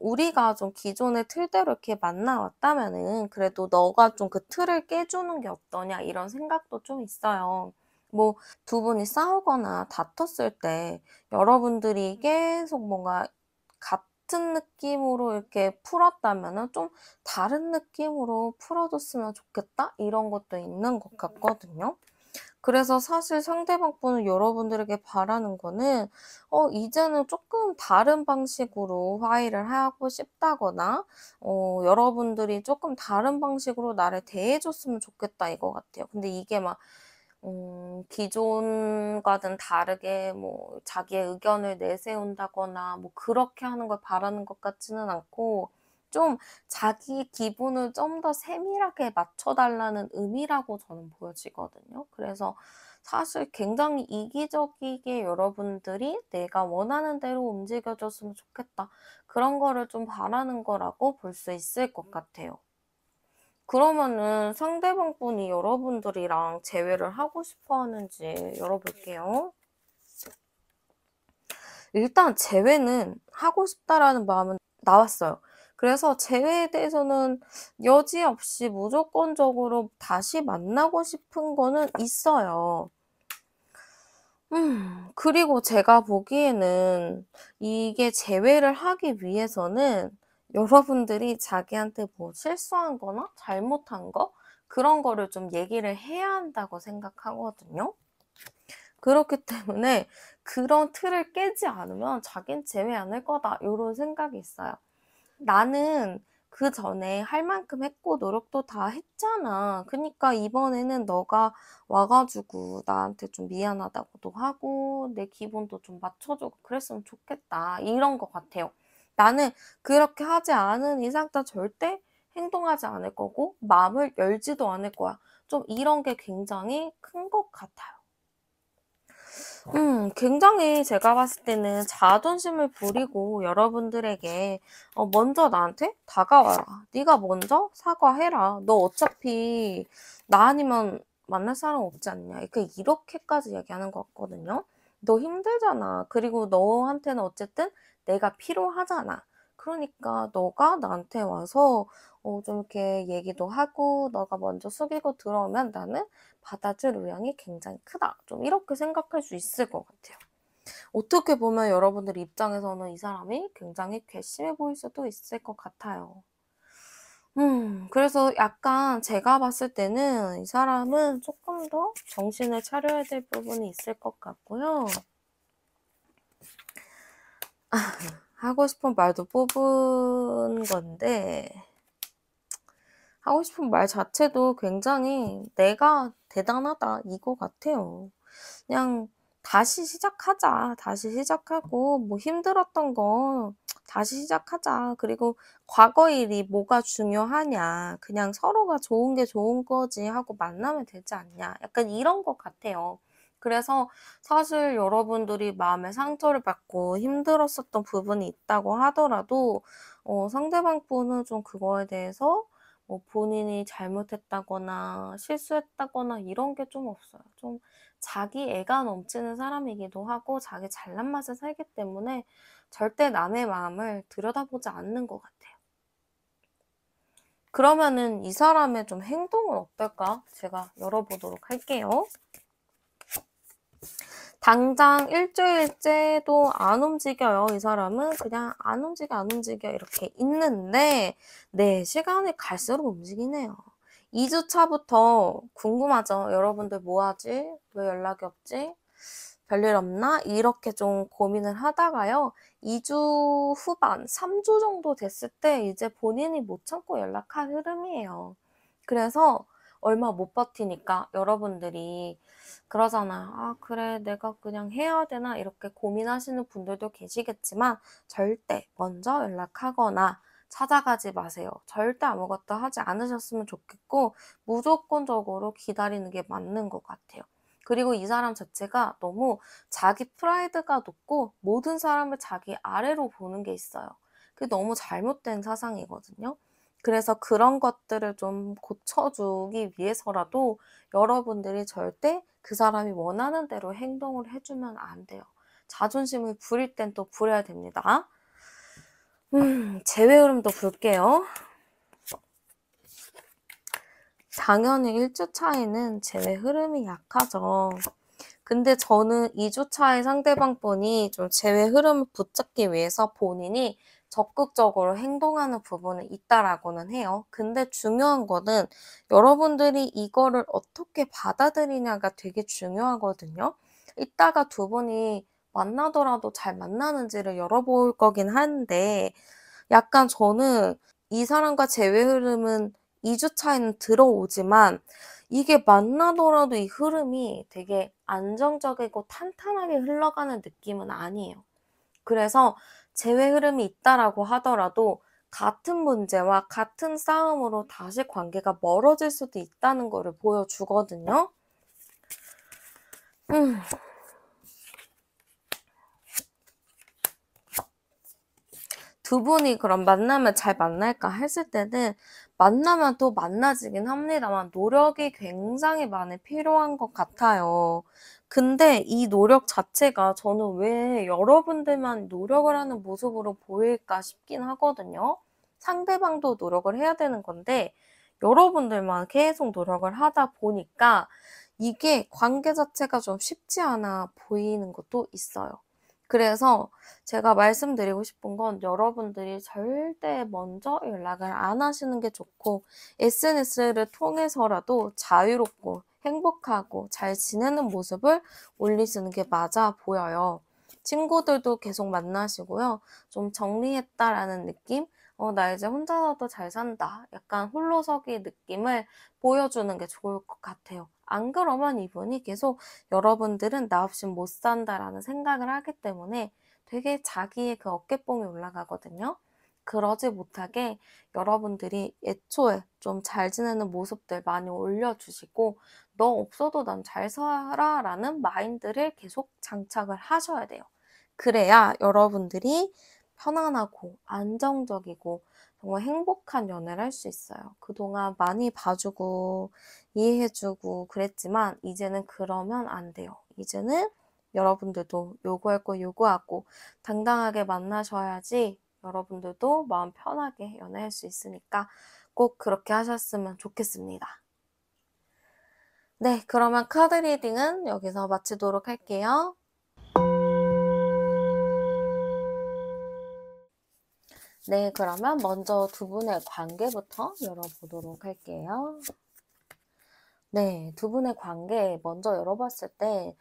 우리가 좀 기존의 틀대로 이렇게 만나 왔다면은 그래도 '너가 좀 그 틀을 깨주는 게 어떠냐.' 이런 생각도 좀 있어요. 뭐 두 분이 싸우거나 다퉜을 때 여러분들이 계속 뭔가 같은 느낌으로 이렇게 풀었다면은 '좀 다른 느낌으로 풀어줬으면 좋겠다.' 이런 것도 있는 것 같거든요. 그래서 사실 상대방 분은 여러분들에게 바라는 거는 이제는 조금 다른 방식으로 화해를 하고 싶다거나 여러분들이 조금 다른 방식으로 나를 대해 줬으면 좋겠다 이거 같아요. 근데 이게 막 기존과는 다르게 뭐 자기의 의견을 내세운다거나 뭐 그렇게 하는 걸 바라는 것 같지는 않고 좀 자기 기분을 좀 더 세밀하게 맞춰 달라는 의미라고 저는 보여지거든요. 그래서 사실 굉장히 이기적이게 여러분들이 '내가 원하는 대로 움직여 줬으면 좋겠다.' 그런 거를 좀 바라는 거라고 볼 수 있을 것 같아요. 그러면은 상대방 분이 여러분들이랑 재회를 하고 싶어 하는지 열어볼게요. 일단 재회는 하고 싶다라는 마음은 나왔어요. 그래서 재회에 대해서는 여지없이 무조건적으로 다시 만나고 싶은 거는 있어요. 그리고 제가 보기에는 이게 재회를 하기 위해서는 여러분들이 자기한테 뭐 실수한 거나 잘못한 거 그런 거를 좀 얘기를 해야 한다고 생각하거든요. 그렇기 때문에 '그런 틀을 깨지 않으면 자기는 재회 안 할 거다.' 요런 생각이 있어요. '나는 그전에 할 만큼 했고 노력도 다 했잖아. 그니까 이번에는 너가 와 가지고 나한테 좀 미안하다고도 하고 내 기분도 좀 맞춰 주고 그랬으면 좋겠다.' 이런 것 같아요. '나는 그렇게 하지 않은 이상 나 절대 행동하지 않을 거고 마음을 열지도 않을 거야.' 좀 이런 게 굉장히 큰 것 같아요. 굉장히 제가 봤을 때는 자존심을 부리고 여러분들에게 먼저 나한테 다가와라. 네가 먼저 사과해라. 너 어차피 나 아니면 만날 사람 없지 않냐. 이렇게까지 얘기하는 것 같거든요. 너 힘들잖아. 그리고 너한테는 어쨌든 내가 필요하잖아. 그러니까 너가 나한테 와서 좀 이렇게 얘기도 하고 너가 먼저 숙이고 들어오면 나는 받아줄 의향이 굉장히 크다. 좀 이렇게 생각할 수 있을 것 같아요. 어떻게 보면 여러분들 입장에서는 이 사람이 굉장히 괘씸해 보일 수도 있을 것 같아요. 그래서 약간 제가 봤을 때는 이 사람은 조금 더 정신을 차려야 될 부분이 있을 것 같고요. 하고 싶은 말도 뽑은 건데 하고 싶은 말 자체도 굉장히 '내가 대단하다.' 이거 같아요. 그냥 다시 시작하자. 다시 시작하고 뭐 힘들었던 거 다시 시작하자. 그리고 과거 일이 뭐가 중요하냐. 그냥 서로가 좋은 게 좋은 거지 하고 만나면 되지 않냐. 약간 이런 것 같아요. 그래서 사실 여러분들이 마음에 상처를 받고 힘들었었던 부분이 있다고 하더라도 상대방 분은 좀 그거에 대해서 뭐 본인이 잘못했다거나 실수했다거나 이런 게 좀 없어요. 좀 자기 애가 넘치는 사람이기도 하고 자기 잘난 맛에 살기 때문에 절대 남의 마음을 들여다보지 않는 것 같아요. 그러면은 이 사람의 좀 행동은 어떨까? 제가 열어보도록 할게요. 당장 일주일째도 안 움직여요. 이 사람은 그냥 안 움직여, 안 움직여 이렇게 있는데 네, 시간이 갈수록 움직이네요. 2주 차부터 궁금하죠. 여러분들 뭐 하지? 왜 연락이 없지? 별일 없나? 이렇게 좀 고민을 하다가요. 2주 후반, 3주 정도 됐을 때 이제 본인이 못 참고 연락한 흐름이에요. 그래서 얼마 못 버티니까 여러분들이 그러잖아요. '아 그래 내가 그냥 해야 되나?' 이렇게 고민하시는 분들도 계시겠지만 절대 먼저 연락하거나 찾아가지 마세요. 절대 아무것도 하지 않으셨으면 좋겠고 무조건적으로 기다리는 게 맞는 것 같아요. 그리고 이 사람 자체가 너무 자기 프라이드가 높고 모든 사람을 자기 아래로 보는 게 있어요. 그게 너무 잘못된 사상이거든요. 그래서 그런 것들을 좀 고쳐주기 위해서라도 여러분들이 절대 그 사람이 원하는 대로 행동을 해주면 안 돼요. 자존심을 부릴 땐 또 부려야 됩니다. 재회 흐름도 볼게요. 당연히 1주 차에는 재회 흐름이 약하죠. 근데 저는 2주 차에 상대방 분이 좀 재회 흐름을 붙잡기 위해서 본인이 적극적으로 행동하는 부분이 있다라고는 해요. 근데 중요한 거는 여러분들이 이거를 어떻게 받아들이냐가 되게 중요하거든요. 이따가 두 분이 만나더라도 잘 만나는지를 열어볼 거긴 한데 약간 저는 이 사람과 재회 흐름은 2주 차에는 들어오지만 이게 만나더라도 이 흐름이 되게 안정적이고 탄탄하게 흘러가는 느낌은 아니에요. 그래서 재회 흐름이 있다라고 하더라도 같은 문제와 같은 싸움으로 다시 관계가 멀어질 수도 있다는 거를 보여주거든요. 음. 두 분이 그럼 만나면 잘 만날까 했을 때는 만나면 또 만나지긴 합니다만 노력이 굉장히 많이 필요한 것 같아요. 근데 이 노력 자체가 저는 왜 여러분들만 노력을 하는 모습으로 보일까 싶긴 하거든요. 상대방도 노력을 해야 되는 건데 여러분들만 계속 노력을 하다 보니까 이게 관계 자체가 좀 쉽지 않아 보이는 것도 있어요. 그래서 제가 말씀드리고 싶은 건 여러분들이 절대 먼저 연락을 안 하시는 게 좋고 SNS를 통해서라도 자유롭고 행복하고 잘 지내는 모습을 올리시는 게 맞아 보여요. 친구들도 계속 만나시고요. 좀 정리했다라는 느낌? 나 이제 혼자서도 잘 산다. 약간 홀로서기 느낌을 보여주는 게 좋을 것 같아요. 안 그러면 이분이 계속 여러분들은 나 없이 못 산다라는 생각을 하기 때문에 되게 자기의 그 어깨뽕이 올라가거든요. 그러지 못하게 여러분들이 애초에 좀 잘 지내는 모습들 많이 올려주시고 너 없어도 난 잘 살아 라는 마인드를 계속 장착을 하셔야 돼요. 그래야 여러분들이 편안하고 안정적이고 정말 행복한 연애를 할 수 있어요. 그동안 많이 봐주고 이해해주고 그랬지만 이제는 그러면 안 돼요. 이제는 여러분들도 요구할 거 요구하고 당당하게 만나셔야지 여러분들도 마음 편하게 연애할 수 있으니까 꼭 그렇게 하셨으면 좋겠습니다. 네, 그러면 카드 리딩은 여기서 마치도록 할게요. 네, 그러면 먼저 두 분의 관계부터 열어보도록 할게요. 네, 두 분의 관계 먼저 열어봤을 때,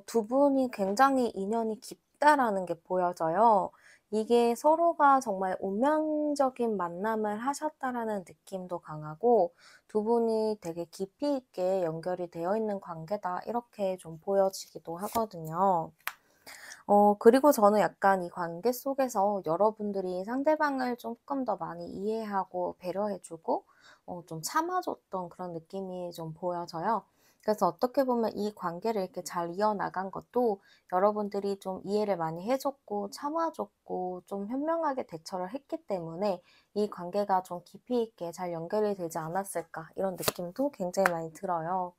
두 분이 굉장히 인연이 깊다라는 게 보여져요. 이게 서로가 정말 운명적인 만남을 하셨다라는 느낌도 강하고, 두 분이 되게 깊이 있게 연결이 되어 있는 관계다, 이렇게 좀 보여지기도 하거든요. 그리고 저는 약간 이 관계 속에서 여러분들이 상대방을 조금 더 많이 이해하고 배려해 주고 좀 참아 줬던 그런 느낌이 좀 보여져요. 그래서 어떻게 보면 이 관계를 이렇게 잘 이어나간 것도 여러분들이 좀 이해를 많이 해 줬고 참아 줬고 좀 현명하게 대처를 했기 때문에 이 관계가 좀 깊이 있게 잘 연결이 되지 않았을까, 이런 느낌도 굉장히 많이 들어요.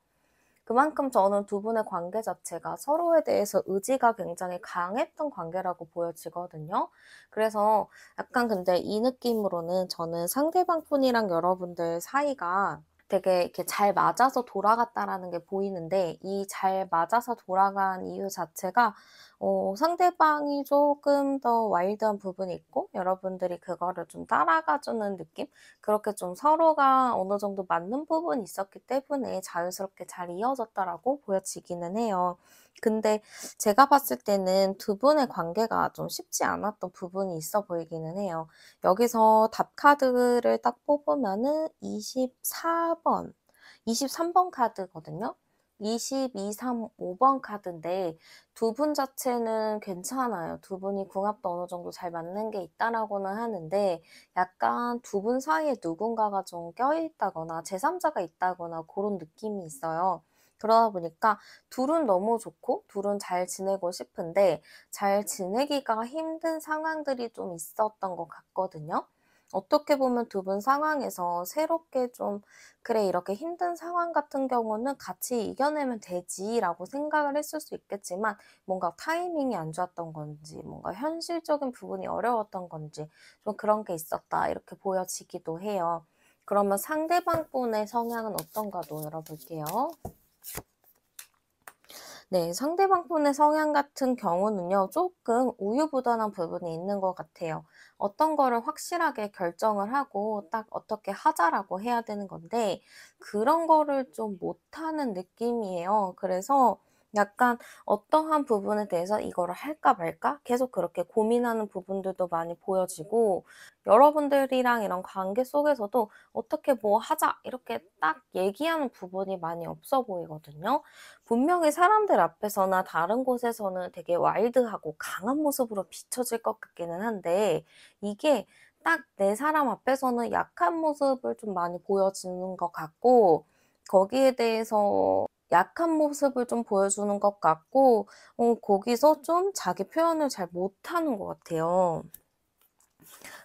그만큼 저는 두 분의 관계 자체가 서로에 대해서 의지가 굉장히 강했던 관계라고 보여지거든요. 그래서 약간 근데 이 느낌으로는 저는 상대방 분이랑 여러분들 사이가 되게 이렇게 잘 맞아서 돌아갔다라는 게 보이는데, 이 잘 맞아서 돌아간 이유 자체가 상대방이 조금 더 와일드한 부분이 있고 여러분들이 그거를 좀 따라가 주는 느낌? 그렇게 좀 서로가 어느 정도 맞는 부분이 있었기 때문에 자연스럽게 잘 이어졌다라고 보여지기는 해요. 근데 제가 봤을 때는 두 분의 관계가 좀 쉽지 않았던 부분이 있어 보이기는 해요. 여기서 답 카드를 딱 뽑으면은 24번, 23번 카드거든요. 22, 3, 5번 카드인데 두 분 자체는 괜찮아요. 두 분이 궁합도 어느 정도 잘 맞는 게 있다라고는 하는데, 약간 두 분 사이에 누군가가 좀 껴있다거나 제3자가 있다거나 그런 느낌이 있어요. 그러다 보니까 둘은 너무 좋고 둘은 잘 지내고 싶은데 잘 지내기가 힘든 상황들이 좀 있었던 것 같거든요. 어떻게 보면 두 분 상황에서 새롭게 좀 '그래, 이렇게 힘든 상황 같은 경우는 같이 이겨내면 되지.'라고 생각을 했을 수 있겠지만, 뭔가 타이밍이 안 좋았던 건지 뭔가 현실적인 부분이 어려웠던 건지 좀 그런 게 있었다, 이렇게 보여지기도 해요. 그러면 상대방 분의 성향은 어떤가도 열어볼게요. 네, 상대방 분의 성향 같은 경우는요, 조금 우유부단한 부분이 있는 것 같아요. 어떤 거를 확실하게 결정을 하고 딱 어떻게 하자라고 해야 되는 건데, 그런 거를 좀 못하는 느낌이에요. 그래서 약간 어떠한 부분에 대해서 이거를 할까 말까 계속 그렇게 고민하는 부분들도 많이 보여지고, 여러분들이랑 이런 관계 속에서도 어떻게 뭐 하자 이렇게 딱 얘기하는 부분이 많이 없어 보이거든요. 분명히 사람들 앞에서나 다른 곳에서는 되게 와일드하고 강한 모습으로 비춰질 것 같기는 한데, 이게 딱 내 사람 앞에서는 약한 모습을 좀 많이 보여지는 것 같고, 거기에 대해서 약한 모습을 좀 보여주는 것 같고, 거기서 좀 자기 표현을 잘 못하는 것 같아요.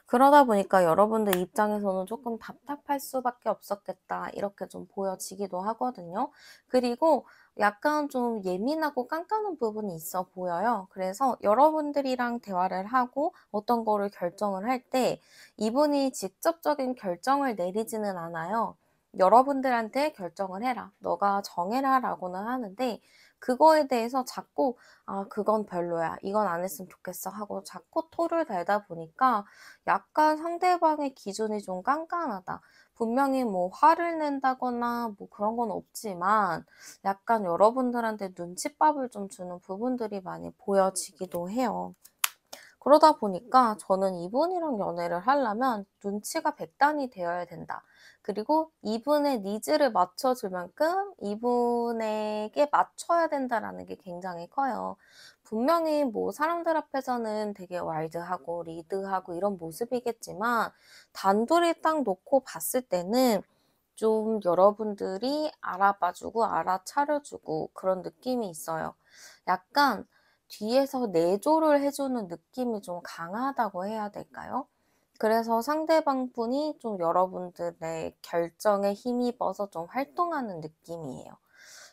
그러다 보니까 여러분들 입장에서는 조금 답답할 수밖에 없었겠다, 이렇게 좀 보여지기도 하거든요. 그리고 약간 좀 예민하고 깐깐한 부분이 있어 보여요. 그래서 여러분들이랑 대화를 하고 어떤 거를 결정을 할 때 이분이 직접적인 결정을 내리지는 않아요. 여러분들한테 "결정을 해라. 너가 정해라." 라고는 하는데, 그거에 대해서 자꾸 "아, 그건 별로야. 이건 안 했으면 좋겠어." 하고 자꾸 토를 달다 보니까 약간 상대방의 기준이 좀 깐깐하다. 분명히 뭐 화를 낸다거나 뭐 그런 건 없지만 약간 여러분들한테 눈칫밥을 좀 주는 부분들이 많이 보여지기도 해요. 그러다 보니까 저는 이분이랑 연애를 하려면 눈치가 백단이 되어야 된다. 그리고 이분의 니즈를 맞춰줄 만큼 이분에게 맞춰야 된다라는 게 굉장히 커요. 분명히 뭐 사람들 앞에서는 되게 와일드하고 리드하고 이런 모습이겠지만, 단둘이 딱 놓고 봤을 때는 좀 여러분들이 알아봐 주고 알아차려 주고 그런 느낌이 있어요. 약간 뒤에서 내조를 해 주는 느낌이 좀 강하다고 해야 될까요? 그래서 상대방 분이 좀 여러분들의 결정에 힘입어서 좀 활동하는 느낌이에요.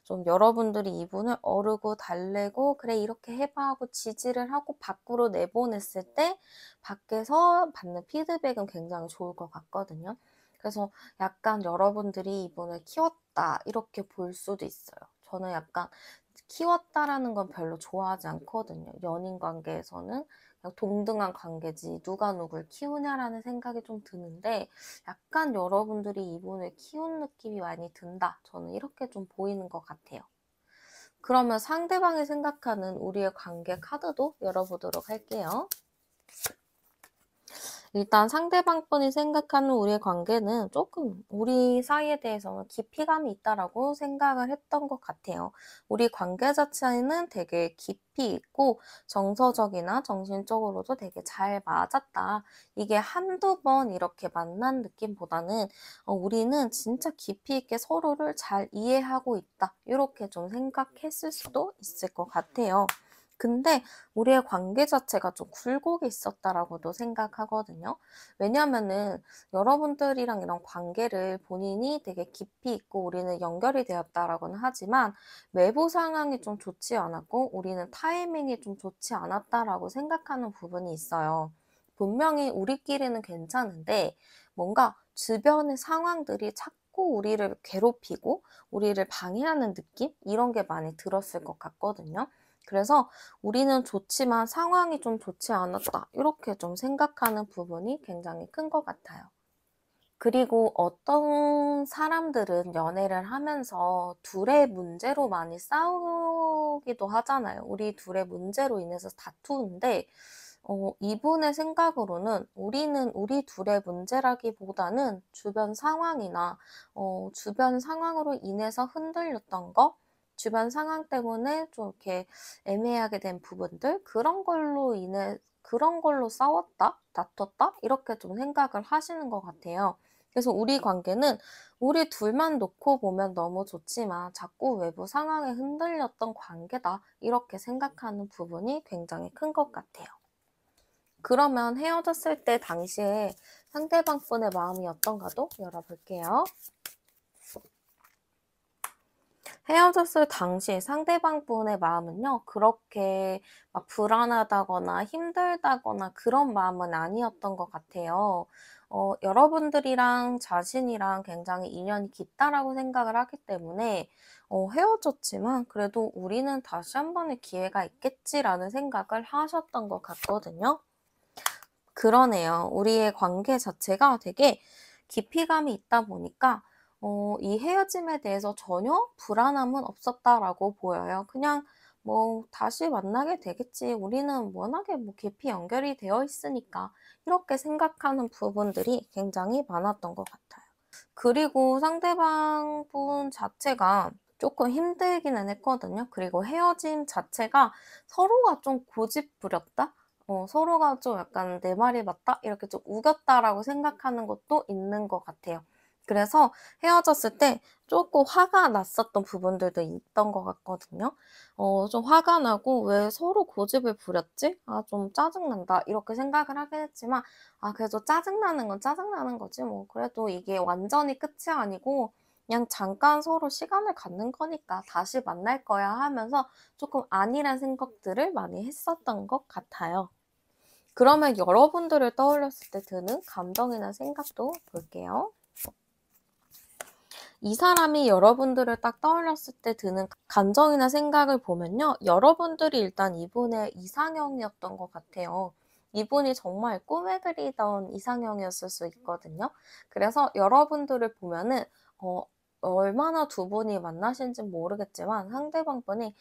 좀 여러분들이 이분을 어르고 달래고 "그래, 이렇게 해 봐." 하고 지지를 하고 밖으로 내보냈을 때 밖에서 받는 피드백은 굉장히 좋을 것 같거든요. 그래서 약간 여러분들이 이분을 키웠다, 이렇게 볼 수도 있어요. 저는 약간 키웠다라는 건 별로 좋아하지 않거든요, 연인 관계에서는. 그냥 동등한 관계지 누가 누굴 키우냐라는 생각이 좀 드는데 약간 여러분들이 이분을 키운 느낌이 많이 든다. 저는 이렇게 좀 보이는 것 같아요. 그러면 상대방이 생각하는 우리의 관계 카드도 열어보도록 할게요. 일단 상대방분이 생각하는 우리의 관계는 조금 우리 사이에 대해서는 깊이감이 있다라고 생각을 했던 것 같아요. 우리 관계 자체는 되게 깊이 있고 정서적이나 정신적으로도 되게 잘 맞았다. 이게 한두 번 이렇게 만난 느낌보다는 우리는 진짜 깊이 있게 서로를 잘 이해하고 있다. 이렇게 좀 생각했을 수도 있을 것 같아요. 근데 우리의 관계 자체가 좀 굴곡이 있었다라고도 생각하거든요. 왜냐면은 여러분들이랑 이런 관계를 본인이 되게 깊이 있고 우리는 연결이 되었다라고는 하지만 외부 상황이 좀 좋지 않았고 우리는 타이밍이 좀 좋지 않았다라고 생각하는 부분이 있어요. 분명히 우리끼리는 괜찮은데 뭔가 주변의 상황들이 자꾸 우리를 괴롭히고 우리를 방해하는 느낌? 이런 게 많이 들었을 것 같거든요. 그래서 우리는 좋지만 상황이 좀 좋지 않았다. 이렇게 좀 생각하는 부분이 굉장히 큰 것 같아요. 그리고 어떤 사람들은 연애를 하면서 둘의 문제로 많이 싸우기도 하잖아요. 우리 둘의 문제로 인해서 다투는데, 이분의 생각으로는 우리는 우리 둘의 문제라기보다는 주변 상황이나, 주변 상황으로 인해서 흔들렸던 거, 주변 상황 때문에 좀 이렇게 애매하게 된 부분들, 그런 걸로 싸웠다, 다퉜다, 이렇게 좀 생각을 하시는 것 같아요. 그래서 우리 관계는 우리 둘만 놓고 보면 너무 좋지만 자꾸 외부 상황에 흔들렸던 관계다. 이렇게 생각하는 부분이 굉장히 큰 것 같아요. 그러면 헤어졌을 때 당시에 상대방 분의 마음이 어떤가도 열어볼게요. 헤어졌을 당시 상대방 분의 마음은요, 그렇게 막 불안하다거나 힘들다거나 그런 마음은 아니었던 것 같아요. 여러분들이랑 자신이랑 굉장히 인연이 깊다라고 생각을 하기 때문에, 헤어졌지만 그래도 우리는 다시 한 번의 기회가 있겠지라는 생각을 하셨던 것 같거든요. 그러네요. 우리의 관계 자체가 되게 깊이감이 있다 보니까 이 헤어짐에 대해서 전혀 불안함은 없었다라고 보여요. 그냥 뭐 다시 만나게 되겠지. 우리는 워낙에 뭐 깊이 연결이 되어 있으니까 이렇게 생각하는 부분들이 굉장히 많았던 것 같아요. 그리고 상대방 분 자체가 조금 힘들기는 했거든요. 그리고 헤어짐 자체가 서로가 좀 고집 부렸다? 서로가 좀 약간 '내 말이 맞다.' 이렇게 좀 우겼다라고 생각하는 것도 있는 것 같아요. 그래서 헤어졌을 때 조금 화가 났었던 부분들도 있던 것 같거든요. 좀 화가 나고 '왜 서로 고집을 부렸지? 아 좀 짜증난다.' 이렇게 생각을 하긴 했지만 그래도 짜증나는 건 짜증나는 거지 뭐. 그래도 이게 완전히 끝이 아니고 그냥 잠깐 서로 시간을 갖는 거니까 다시 만날 거야 하면서 조금 안일한 생각들을 많이 했었던 것 같아요. 그러면 여러분들을 떠올렸을 때 드는 감정이나 생각도 볼게요. 이 사람이 여러분들을 딱 떠올렸을 때 드는 감정이나 생각을 보면요. 여러분들이 일단 이분의 이상형이었던 것 같아요. 이분이 정말 꿈에 그리던 이상형이었을 수 있거든요. 그래서 여러분들을 보면은 얼마나 두 분이 만나신지 모르겠지만 상대방 분이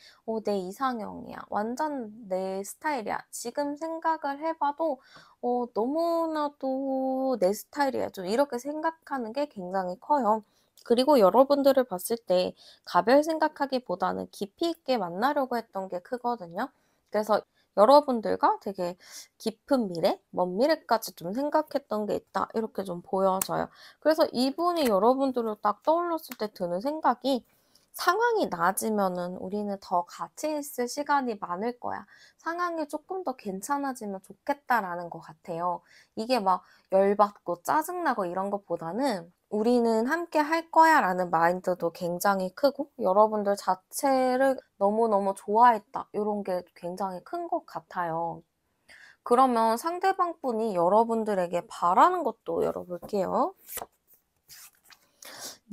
내 이상형이야. 완전 내 스타일이야. 지금 생각을 해봐도 너무나도 내 스타일이야. 좀 이렇게 생각하는 게 굉장히 커요. 그리고 여러분들을 봤을 때 가별 생각하기보다는 깊이 있게 만나려고 했던 게 크거든요. 그래서 여러분들과 되게 깊은 미래, 먼 미래까지 좀 생각했던 게 있다. 이렇게 좀 보여져요. 그래서 이분이 여러분들을 딱 떠올렸을 때 드는 생각이 상황이 나아지면은 우리는 더 같이 있을 시간이 많을 거야. 상황이 조금 더 괜찮아지면 좋겠다라는 것 같아요. 이게 막 열받고 짜증나고 이런 것보다는 우리는 함께 할 거야 라는 마인드도 굉장히 크고 여러분들 자체를 너무너무 좋아했다. 이런 게 굉장히 큰 것 같아요. 그러면 상대방 분이 여러분들에게 바라는 것도 열어볼게요.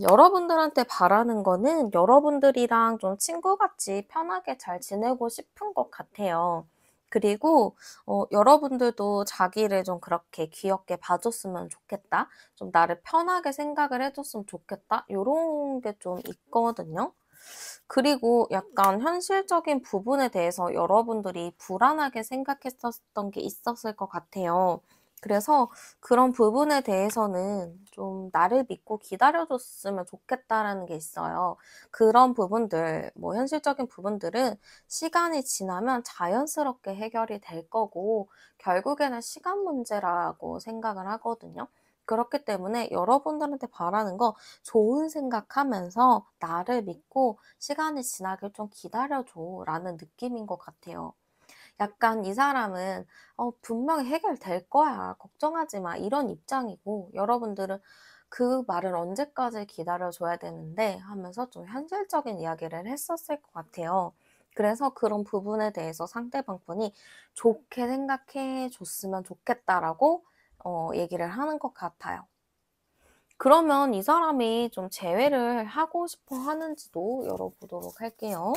여러분들한테 바라는 거는 여러분들이랑 좀 친구같이 편하게 잘 지내고 싶은 것 같아요. 그리고 여러분들도 자기를 좀 그렇게 귀엽게 봐 줬으면 좋겠다. 좀 나를 편하게 생각을 해 줬으면 좋겠다. 요런 게 좀 있거든요. 그리고 약간 현실적인 부분에 대해서 여러분들이 불안하게 생각했었던 게 있었을 것 같아요. 그래서 그런 부분에 대해서는 좀 '나를 믿고 기다려 줬으면 좋겠다.'라는 게 있어요. 그런 부분들 뭐 현실적인 부분들은 시간이 지나면 자연스럽게 해결이 될 거고 결국에는 시간 문제라고 생각을 하거든요. 그렇기 때문에 여러분들한테 바라는 거 좋은 생각하면서 '나를 믿고 시간이 지나길 좀 기다려 줘.'라는 느낌인 것 같아요. 약간 이 사람은 분명히 해결될 거야. 걱정하지 마.' 이런 입장이고 여러분들은 '그 말을 언제까지 기다려 줘야 되는데.' 하면서 좀 현실적인 이야기를 했었을 것 같아요. 그래서 그런 부분에 대해서 상대방 분이 "좋게 생각해 줬으면 좋겠다."라고 얘기를 하는 것 같아요. 그러면 이 사람이 좀 재회를 하고 싶어 하는지도 열어보도록 할게요.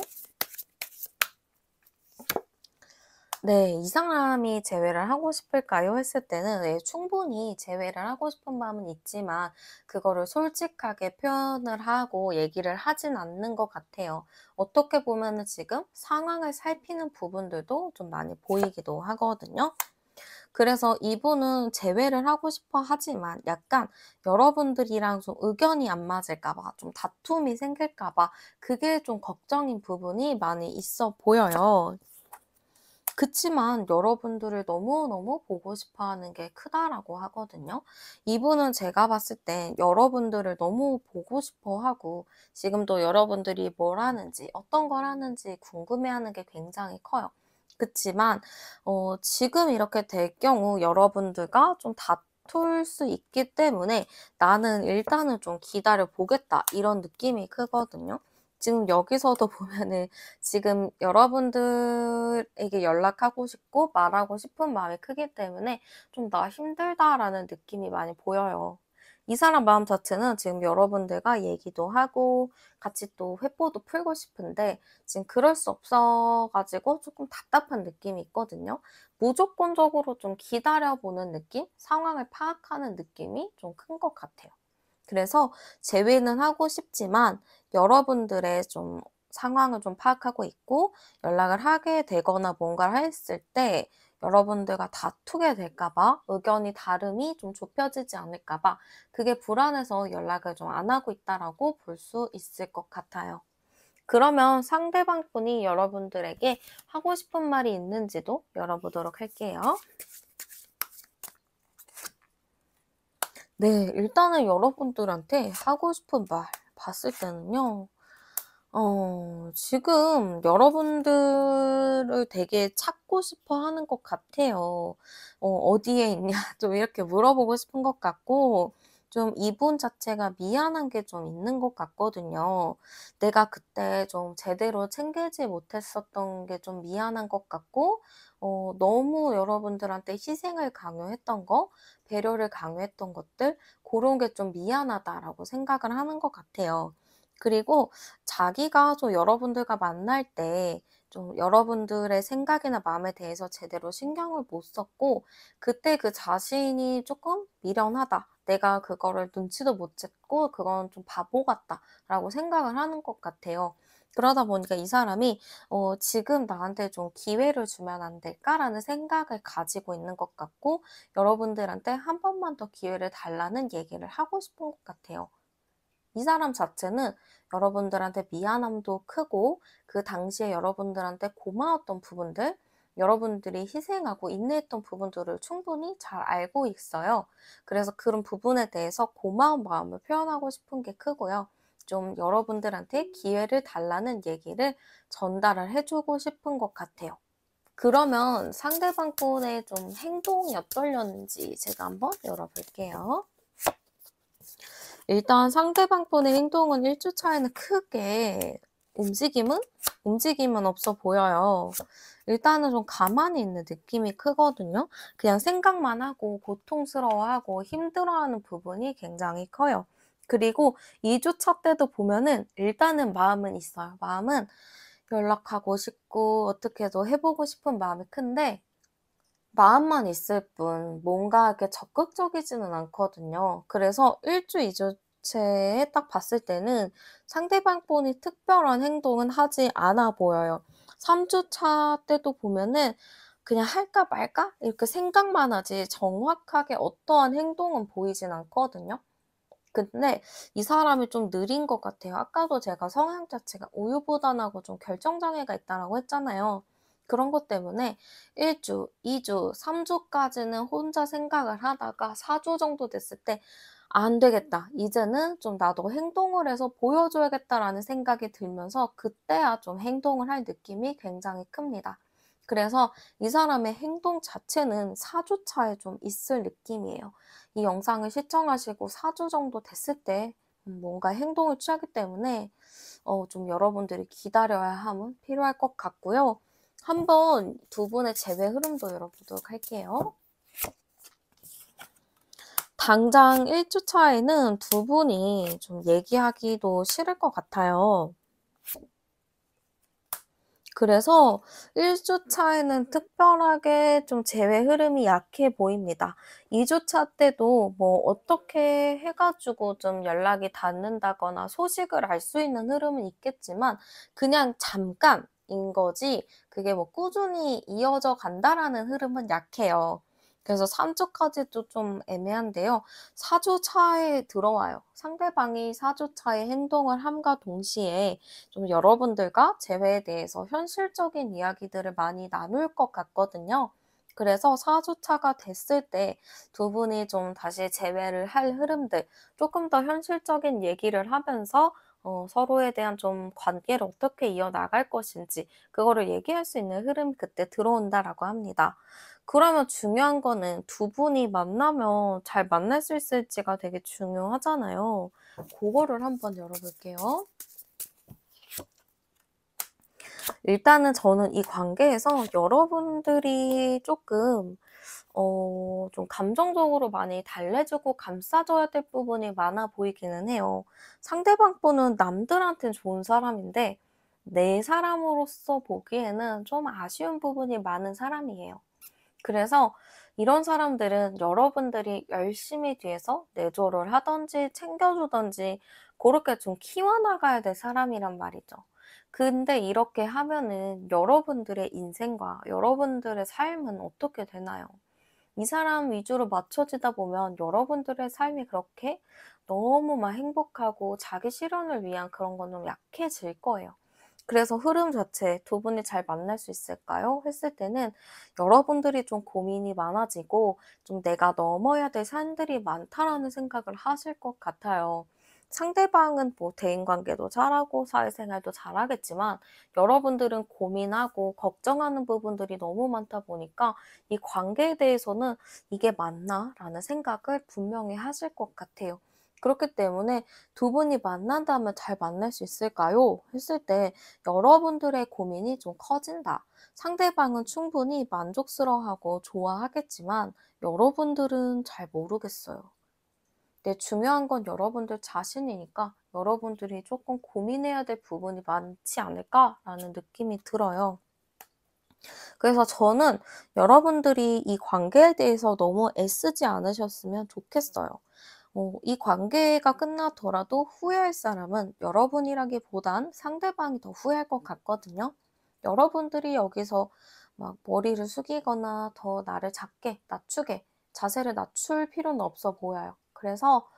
네. '이 사람이 재회를 하고 싶을까요?' 했을 때는 네 충분히 재회를 하고 싶은 마음은 있지만 그거를 솔직하게 표현을 하고 얘기를 하진 않는 것 같아요. 어떻게 보면은 지금 상황을 살피는 부분들도 좀 많이 보이기도 하거든요. 그래서 이분은 재회를 하고 싶어 하지만 약간 여러분들이랑 좀 의견이 안 맞을까 봐, 좀 다툼이 생길까 봐 그게 좀 걱정인 부분이 많이 있어 보여요. 그치만 여러분들을 너무너무 보고 싶어 하는 게 크다라고 하거든요. 이분은 제가 봤을 땐 여러분들을 너무 보고 싶어 하고 지금도 여러분들이 뭘 하는지 어떤 걸 하는지 궁금해하는 게 굉장히 커요. 그치만 지금 이렇게 될 경우 여러분들과 좀 다툴 수 있기 때문에 '나는 일단은 좀 기다려 보겠다.' 이런 느낌이 크거든요. 지금 여기서도 보면은 지금 여러분들에게 연락하고 싶고 말하고 싶은 마음이 크기 때문에 좀 '나 힘들다.'라는 느낌이 많이 보여요. 이 사람 마음 자체는 지금 여러분들과 얘기도 하고 같이 또 회포도 풀고 싶은데 지금 그럴 수 없어 가지고 조금 답답한 느낌이 있거든요. 무조건적으로 좀 기다려 보는 느낌? 상황을 파악하는 느낌이 좀 큰 것 같아요. 그래서 재회는 하고 싶지만 여러분들의 좀 상황을 좀 파악하고 있고 연락을 하게 되거나 뭔가를 했을 때 여러분들과 다투게 될까 봐 의견이 다름이 좀 좁혀지지 않을까 봐 그게 불안해서 연락을 좀 안 하고 있다라고 볼 수 있을 것 같아요. 그러면 상대방 분이 여러분들에게 하고 싶은 말이 있는지도 열어보도록 할게요. 네. 일단은 여러분들한테 하고 싶은 말 봤을 때는요. 지금 여러분들을 되게 찾고 싶어 하는 것 같아요. "어디에 있냐?" 좀 이렇게 물어보고 싶은 것 같고 좀 이분 자체가 미안한 게 좀 있는 것 같거든요. 내가 그때 좀 제대로 챙기지 못했었던 게 좀 미안한 것 같고 너무 여러분들한테 희생을 강요했던 거, 배려를 강요했던 것들 고런 게 좀 미안하다라고 생각을 하는 것 같아요. 그리고 자기가 좀 여러분들과 만날 때 좀 여러분들의 생각이나 마음에 대해서 제대로 신경을 못 썼고 그때 그 자신이 조금 '미련하다. 내가 그거를 눈치도 못 챘고 그건 좀 바보 같다.'라고 생각을 하는 것 같아요. 그러다 보니까 이 사람이 '지금 나한테 좀 기회를 주면 안 될까?'라는 생각을 가지고 있는 것 같고 여러분들한테 한 번만 더 기회를 달라는 얘기를 하고 싶은 것 같아요. 이 사람 자체는 여러분들한테 미안함도 크고 그 당시에 여러분들한테 고마웠던 부분들, 여러분들이 희생하고 인내했던 부분들을 충분히 잘 알고 있어요. 그래서 그런 부분에 대해서 고마운 마음을 표현하고 싶은 게 크고요. 좀 여러분들한테 기회를 달라는 얘기를 전달을 해주고 싶은 것 같아요. 그러면 상대방 분의 좀 행동이 어떠려는지 제가 한번 열어볼게요. 일단 상대방 분의 행동은 1주 차이는 크게 움직임은 없어 보여요. 일단은 좀 가만히 있는 느낌이 크거든요. 그냥 생각만 하고 고통스러워하고 힘들어하는 부분이 굉장히 커요. 그리고 2 주차 때도 보면은 일단은 마음은 있어요. 마음은 연락하고 싶고 어떻게도 해보고 싶은 마음이 큰데 마음만 있을 뿐 뭔가 이렇게 적극적이지는 않거든요. 그래서 1주, 2주째에 딱 봤을 때는 상대방 분이 특별한 행동은 하지 않아 보여요. 3주 차 때도 보면은 그냥 할까 말까 이렇게 생각만 하지 정확하게 어떠한 행동은 보이진 않거든요. 근데 이 사람이 좀 느린 것 같아요. 아까도 제가 성향 자체가 우유부단하고 좀 결정장애가 있다라고 했잖아요. 그런 것 때문에 1주, 2주, 3주까지는 혼자 생각을 하다가 4주 정도 됐을 때 '안 되겠다. 이제는 좀 나도 행동을 해서 보여줘야겠다.'라는 생각이 들면서 그때야 좀 행동을 할 느낌이 굉장히 큽니다. 그래서 이 사람의 행동 자체는 4주 차에 좀 있을 느낌이에요. 이 영상을 시청하시고 4주 정도 됐을 때 뭔가 행동을 취하기 때문에 좀 여러분들이 기다려야 함은 필요할 것 같고요. 한번 두 분의 재회 흐름도 열어보도록 할게요. 당장 1주 차에는 두 분이 좀 얘기하기도 싫을 것 같아요. 그래서 1주 차에는 특별하게 좀 재회 흐름이 약해 보입니다. 2주 차 때도 뭐 어떻게 해 가지고 좀 연락이 닿는다거나 소식을 알 수 있는 흐름은 있겠지만 그냥 잠깐인 거지 그게 뭐 꾸준히 이어져 간다라는 흐름은 약해요. 그래서 3 주까지도 좀 애매한데요. 4주 차에 들어와요. 상대방이 4주 차에 행동을 함과 동시에 좀 여러분들과 재회에 대해서 현실적인 이야기들을 많이 나눌 것 같거든요. 그래서 4주 차가 됐을 때 두 분이 좀 다시 재회를 할 흐름들, 조금 더 현실적인 얘기를 하면서 서로에 대한 좀 관계를 어떻게 이어나갈 것인지 그거를 얘기할 수 있는 흐름이 그때 들어온다라고 합니다. 그러면 중요한 거는 두 분이 만나면 잘 만날 수 있을지가 되게 중요하잖아요. 그거를 한번 열어볼게요. 일단은 저는 이 관계에서 여러분들이 조금 좀 감정적으로 많이 달래주고 감싸줘야 될 부분이 많아 보이기는 해요. 상대방 분은 남들한텐 좋은 사람인데 내 사람으로서 보기에는 좀 아쉬운 부분이 많은 사람이에요. 그래서 이런 사람들은 여러분들이 열심히 뒤에서 내조를 하든지 챙겨주든지 고렇게 좀 키워나가야 될 사람이란 말이죠. 근데 이렇게 하면은 여러분들의 인생과 여러분들의 삶은 어떻게 되나요? 이 사람 위주로 맞춰지다 보면 여러분들의 삶이 그렇게 너무 막 행복하고 자기 실현을 위한 그런 건 좀 약해질 거예요. 그래서 흐름 자체 두 분이 잘 만날 수 있을까요? 했을 때는 여러분들이 좀 고민이 많아지고 좀 '내가 넘어야 될 산들이 많다.'라는 생각을 하실 것 같아요. 상대방은 뭐 대인관계도 잘하고 사회생활도 잘하겠지만 여러분들은 고민하고 걱정하는 부분들이 너무 많다 보니까 이 관계에 대해서는 '이게 맞나?'라는 생각을 분명히 하실 것 같아요. 그렇기 때문에 두 분이 만난다면 잘 만날 수 있을까요? 했을 때 여러분들의 고민이 좀 커진다. 상대방은 충분히 만족스러워하고 좋아하겠지만 여러분들은 잘 모르겠어요. 근데 중요한 건 여러분들 자신이니까 여러분들이 조금 고민해야 될 부분이 많지 않을까라는 느낌이 들어요. 그래서 저는 여러분들이 이 관계에 대해서 너무 애쓰지 않으셨으면 좋겠어요. 이 관계가 끝나더라도 후회할 사람은 여러분이라기보단 상대방이 더 후회할 것 같거든요. 여러분들이 여기서 막 머리를 숙이거나 더 나를 작게 낮추게 자세를 낮출 필요는 없어 보여요. 그래서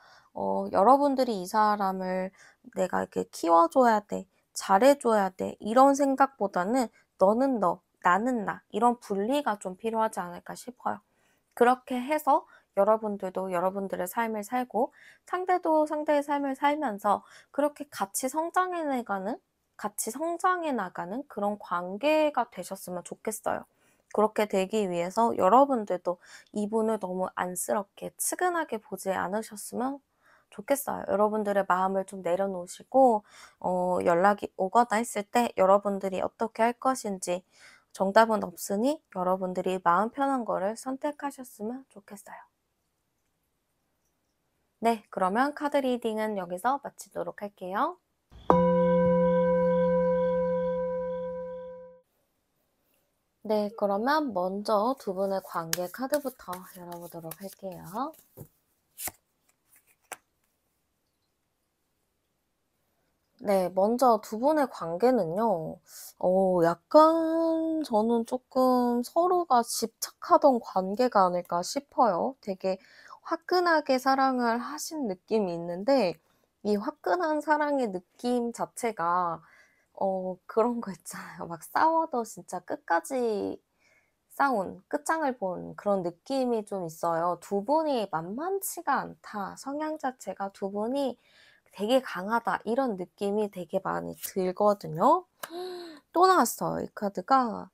여러분들이 이 사람을 내가 이렇게 키워줘야 돼, 잘해줘야 돼 이런 생각보다는 너는 너, 나는 나 이런 분리가 좀 필요하지 않을까 싶어요. 그렇게 해서 여러분들도 여러분들의 삶을 살고 상대도 상대의 삶을 살면서 그렇게 같이 성장해 나가는 그런 관계가 되셨으면 좋겠어요. 그렇게 되기 위해서 여러분들도 이분을 너무 안쓰럽게 측은하게 보지 않으셨으면 좋겠어요. 여러분들의 마음을 좀 내려놓으시고 연락이 오거나 했을 때 여러분들이 어떻게 할 것인지 정답은 없으니 여러분들이 마음 편한 거를 선택하셨으면 좋겠어요. 네, 그러면 카드 리딩은 여기서 마치도록 할게요. 네, 그러면 먼저 두 분의 관계 카드부터 열어보도록 할게요. 네, 먼저 두 분의 관계는요, 약간 저는 조금 서로가 집착하던 관계가 아닐까 싶어요. 되게 화끈하게 사랑을 하신 느낌이 있는데, 이 화끈한 사랑의 느낌 자체가, 그런 거 있잖아요. 막 싸워도 진짜 끝까지 싸운, 끝장을 본 그런 느낌이 좀 있어요. 두 분이 만만치가 않다. 성향 자체가 두 분이 되게 강하다. 이런 느낌이 되게 많이 들거든요. 또 나왔어요. 이 카드가.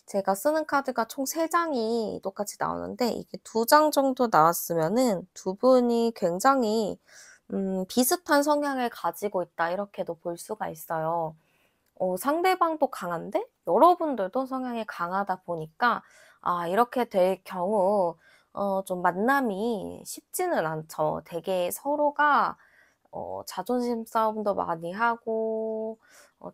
제가 쓰는 카드가 총 3장이 똑같이 나오는데 이게 2장 정도 나왔으면은 두 분이 굉장히 비슷한 성향을 가지고 있다. 이렇게도 볼 수가 있어요. 상대방도 강한데 여러분들도 성향이 강하다 보니까 이렇게 될 경우 좀 만남이 쉽지는 않죠. 되게 서로가 자존심 싸움도 많이 하고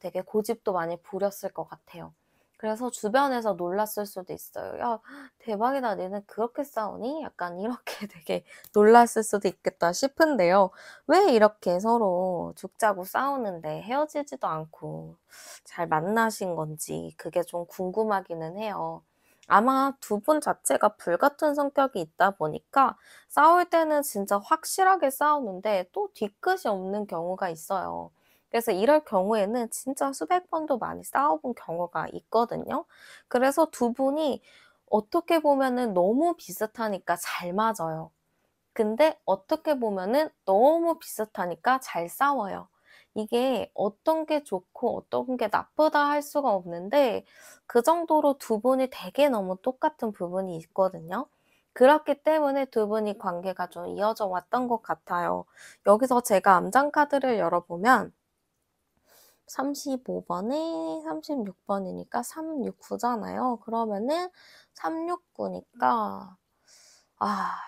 되게 고집도 많이 부렸을 것 같아요. 그래서 주변에서 놀랐을 수도 있어요. "야 대박이다. 니네 그렇게 싸우니?" 약간 이렇게 되게 놀랐을 수도 있겠다 싶은데요. 왜 이렇게 서로 죽자고 싸우는데 헤어지지도 않고 잘 만나신 건지 그게 좀 궁금하기는 해요. 아마 두 분 자체가 불같은 성격이 있다 보니까 싸울 때는 진짜 확실하게 싸우는데 또 뒤끝이 없는 경우가 있어요. 그래서 이럴 경우에는 진짜 수백 번도 많이 싸워본 경우가 있거든요. 그래서 두 분이 어떻게 보면은 너무 비슷하니까 잘 맞아요. 근데 어떻게 보면은 너무 비슷하니까 잘 싸워요. 이게 어떤 게 좋고 어떤 게 나쁘다 할 수가 없는데 그 정도로 두 분이 되게 너무 똑같은 부분이 있거든요. 그렇기 때문에 두 분이 관계가 좀 이어져 왔던 것 같아요. 여기서 제가 암장 카드를 열어보면 35번에 36번이니까 369잖아요. 그러면은 369니까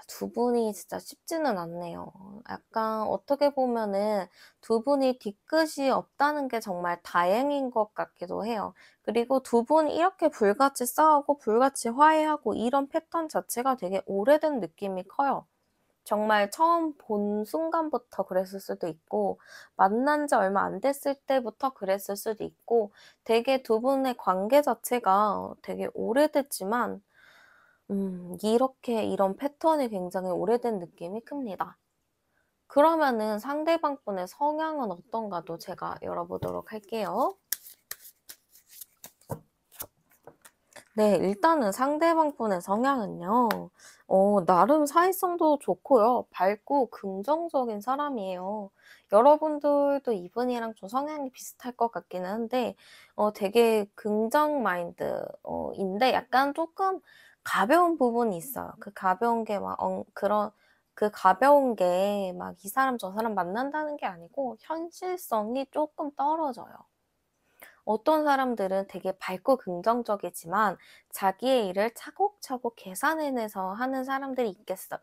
두 분이 진짜 쉽지는 않네요. 약간 어떻게 보면은 두 분이 뒤끝이 없다는 게 정말 다행인 것 같기도 해요. 그리고 두 분이 이렇게 불같이 싸우고 불같이 화해하고 이런 패턴 자체가 되게 오래된 느낌이 커요. 정말 처음 본 순간부터 그랬을 수도 있고 만난 지 얼마 안 됐을 때부터 그랬을 수도 있고 되게 두 분의 관계 자체가 되게 오래됐지만 이렇게 이런 패턴이 굉장히 오래된 느낌이 큽니다. 그러면은 상대방 분의 성향은 어떤가도 제가 열어보도록 할게요. 네, 일단은 상대방 분의 성향은요. 나름 사회성도 좋고요. 밝고 긍정적인 사람이에요. 여러분들도 이분이랑 좀 성향이 비슷할 것 같기는 한데 되게 긍정 마인드 인데 약간 조금 가벼운 부분이 있어요. 그 가벼운 게 막 그런 그 가벼운 게 막 이 사람 저 사람 만난다는 게 아니고 현실성이 조금 떨어져요. 어떤 사람들은 되게 밝고 긍정적이지만 자기의 일을 차곡차곡 계산해내서 하는 사람들이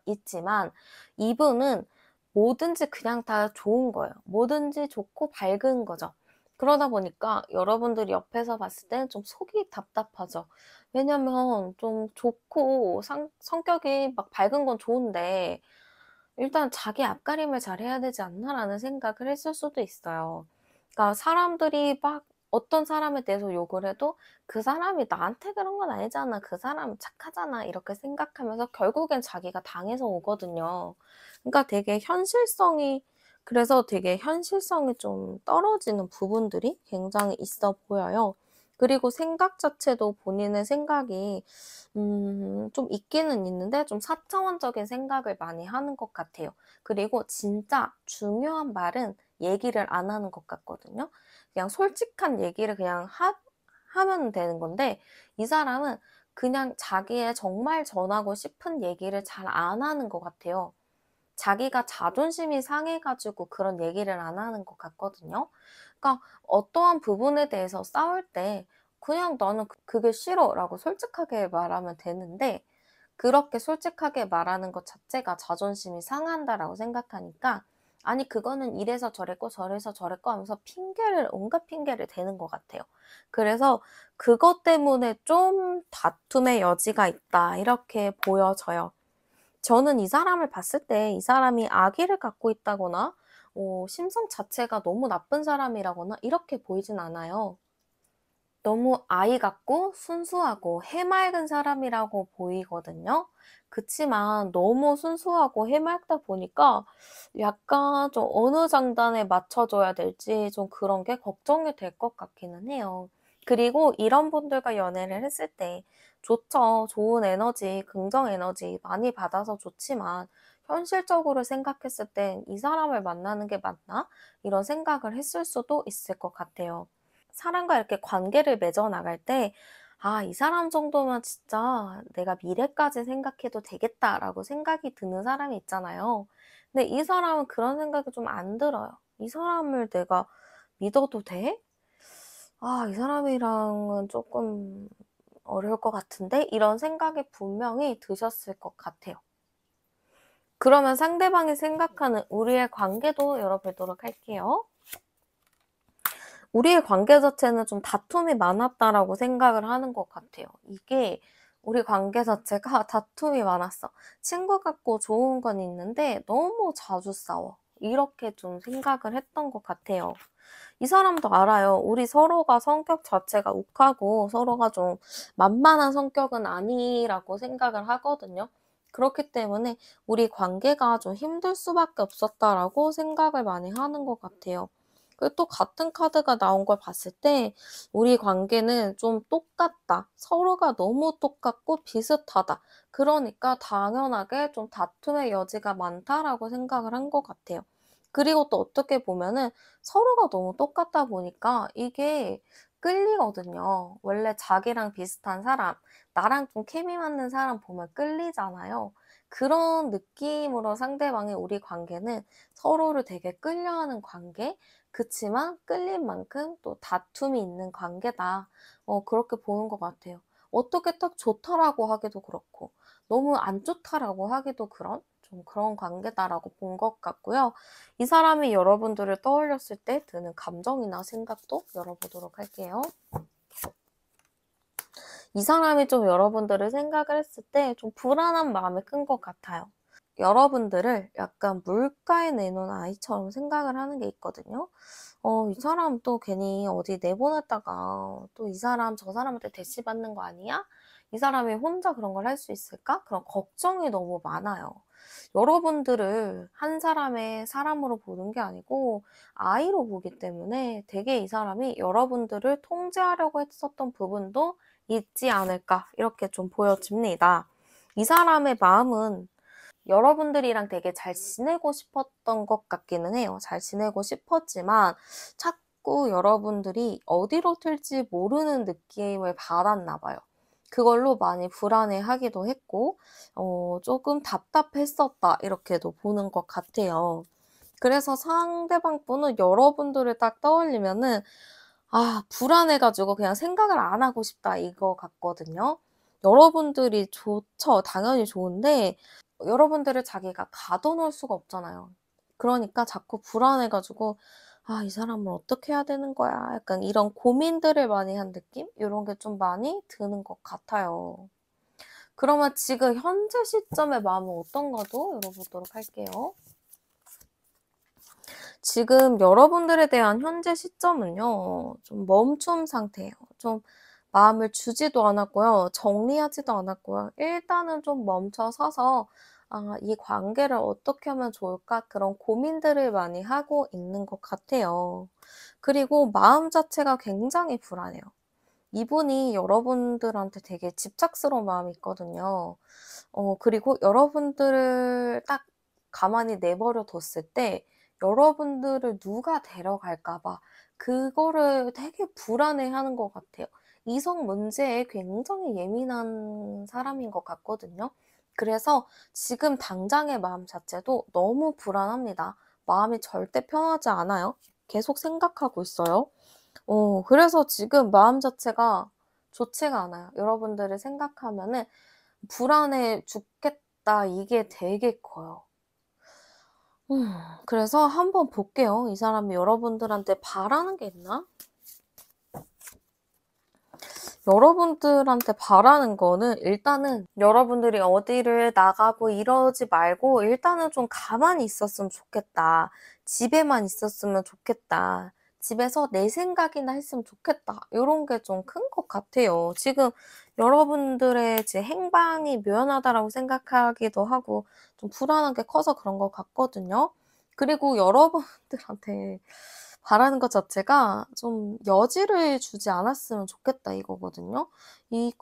있지만 이분은 뭐든지 그냥 다 좋은 거예요. 뭐든지 좋고 밝은 거죠. 그러다 보니까 여러분들이 옆에서 봤을 때는 좀 속이 답답하죠. 왜냐면 좀 좋고 성격이 막 밝은 건 좋은데 일단 '자기 앞가림을 잘해야 되지 않나.'라는 생각을 했을 수도 있어요. 그러니까 사람들이 막 어떤 사람에 대해서 욕을 해도 '그 사람이 나한테 그런 건 아니잖아. 그 사람 착하잖아.' 이렇게 생각하면서 결국엔 자기가 당해서 오거든요. 그러니까 되게 현실성이 그래서 되게 현실성이 좀 떨어지는 부분들이 굉장히 있어 보여요. 그리고 생각 자체도 본인의 생각이 좀 있기는 있는데 좀 사차원적인 생각을 많이 하는 것 같아요. 그리고 진짜 중요한 말은 얘기를 안 하는 것 같거든요. 그냥 솔직한 얘기를 그냥 하면 되는 건데 이 사람은 그냥 자기의 정말 전하고 싶은 얘기를 잘 안 하는 것 같아요. 자기가 자존심이 상해 가지고 그런 얘기를 안 하는 것 같거든요. 그러니까 어떠한 부분에 대해서 싸울 때 그냥 "나는 그게 싫어."라고 솔직하게 말하면 되는데 그렇게 솔직하게 말하는 것 자체가 '자존심이 상한다.'라고 생각하니까 아니 그거는 이래서 저랬고 저래서 저랬고 하면서 온갖 핑계를 대는 것 같아요. 그래서 그것 때문에 좀 다툼의 여지가 있다 이렇게 보여져요. 저는 이 사람을 봤을 때 이 사람이 악의를 갖고 있다거나 심성 자체가 너무 나쁜 사람이라거나 이렇게 보이진 않아요. 너무 아이 같고 순수하고 해맑은 사람이라고 보이거든요. 그치만 너무 순수하고 해맑다 보니까 약간 좀 어느 장단에 맞춰줘야 될지 좀 그런 게 걱정이 될 것 같기는 해요. 그리고 이런 분들과 연애를 했을 때 좋죠. 좋은 에너지, 긍정 에너지 많이 받아서 좋지만 현실적으로 생각했을 땐 '이 사람을 만나는 게 맞나?' 이런 생각을 했을 수도 있을 것 같아요. 사람과 이렇게 관계를 맺어 나갈 때 '아 이 사람 정도면 진짜 내가 미래까지 생각해도 되겠다.'라고 생각이 드는 사람이 있잖아요. 근데 이 사람은 그런 생각이 좀 안 들어요. '이 사람을 내가 믿어도 돼? 아 이 사람이랑은 쪼끔 어려울 것 같은데?' 이런 생각이 분명히 드셨을 것 같아요. 그러면 상대방이 생각하는 우리의 관계도 열어보도록 할게요. 우리의 관계 자체는 좀 다툼이 많았다라고 생각을 하는 것 같아요. 이게 우리 관계 자체가 다툼이 많았어. 친구 같고 좋은 건 있는데 너무 자주 싸워. 이렇게 좀 생각을 했던 것 같아요. 이 사람도 알아요. 우리 서로가 성격 자체가 욱하고 서로가 좀 만만한 성격은 아니라고 생각을 하거든요. 그렇기 때문에 우리 관계가 좀 힘들 수밖에 없었다라고 생각을 많이 하는 것 같아요. 그리고 또 같은 카드가 나온 걸 봤을 때 우리 관계는 좀 똑같다. 서로가 너무 똑같고 비슷하다. 그러니까 당연하게 좀 다툼의 여지가 많다라고 생각을 한 것 같아요. 그리고 또 어떻게 보면은 서로가 너무 똑같다 보니까 이게 끌리거든요. 원래 자기랑 비슷한 사람, 나랑 좀 케미 맞는 사람 보면 끌리잖아요. 그런 느낌으로 상대방이 우리 관계는 서로를 되게 끌려하는 관계? 그치만 끌린 만큼 또 다툼이 있는 관계다. 그렇게 보는 것 같아요. 어떻게 딱 좋다라고 하기도 그렇고, 너무 안 좋다라고 하기도 그런 좀 그런 관계다라고 본 것 같고요. 이 사람이 여러분들을 떠올렸을 때 드는 감정이나 생각도 열어보도록 할게요. 이 사람이 좀 여러분들을 생각을 했을 때 좀 불안한 마음이 큰 것 같아요. 여러분들을 약간 물가에 내놓은 아이처럼 생각을 하는 게 있거든요. 이 사람 또 괜히 어디 내보냈다가 또 이 사람 저 사람한테 대시받는 거 아니야? 이 사람이 혼자 그런 걸 할 수 있을까? 그런 걱정이 너무 많아요. 여러분들을 한 사람의 사람으로 보는 게 아니고 아이로 보기 때문에 되게 이 사람이 여러분들을 통제하려고 했었던 부분도 있지 않을까 이렇게 좀 보여집니다. 이 사람의 마음은 여러분들이랑 되게 잘 지내고 싶었던 것 같기는 해요. 잘 지내고 싶었지만 자꾸 여러분들이 어디로 튈지 모르는 느낌을 받았나 봐요. 그걸로 많이 불안해하기도 했고 쪼금 답답했었다 이렇게도 보는 것 같아요. 그래서 상대방 분은 여러분들을 딱 떠올리면은 '아 불안해 가지고 그냥 생각을 안 하고 싶다.' 이거 같거든요. 여러분들이 좋죠. 당연히 좋은데 여러분들을 자기가 가둬 놓을 수가 없잖아요. 그러니까 자꾸 불안해 가지고 '아 이 사람을 어떻게 해야 되는 거야.' 약간 이런 고민들을 많이 한 느낌? 요런 게 좀 많이 드는 것 같아요. 그러면 지금 현재 시점의 마음은 어떤가도 열어보도록 할게요. 지금 여러분들에 대한 현재 시점은요. 좀 멈춤 상태예요. 좀 마음을 주지도 않았고요. 정리하지도 않았고요. 일단은 좀 멈춰 서서 '아 이 관계를 어떻게 하면 좋을까?' 그런 고민들을 많이 하고 있는 것 같아요. 그리고 마음 자체가 굉장히 불안해요. 이분이 여러분들한테 되게 집착스러운 마음이 있거든요. 그리고 여러분들을 딱 가만히 내버려 뒀을 때 여러분들을 누가 데려갈까 봐 그거를 되게 불안해하는 것 같아요. 이성 문제에 굉장히 예민한 사람인 것 같거든요. 그래서 지금 당장의 마음 자체도 너무 불안합니다. 마음이 절대 편하지 않아요. 계속 생각하고 있어요. 그래서 지금 마음 자체가 좋지가 않아요. 여러분들을 생각하면은 '불안해 죽겠다.' 이게 되게 커요. 그래서 한번 볼게요. 이 사람이 여러분들한테 바라는 게 있나? 여러분들한테 바라는 거는 일단은 여러분들이 어디를 나가고 이러지 말고 일단은 좀 가만히 있었으면 좋겠다. 집에만 있었으면 좋겠다. 집에서 내 생각이나 했으면 좋겠다. 요런 게 좀 큰 것 같아요. 지금 여러분들의 제 행방이 묘연하다라고 생각하기도 하고 좀 불안한 게 커서 그런 것 같거든요. 그리고 여러분들한테 바라는 것 자체가 좀 여지를 주지 않았으면 좋겠다 이거거든요. 이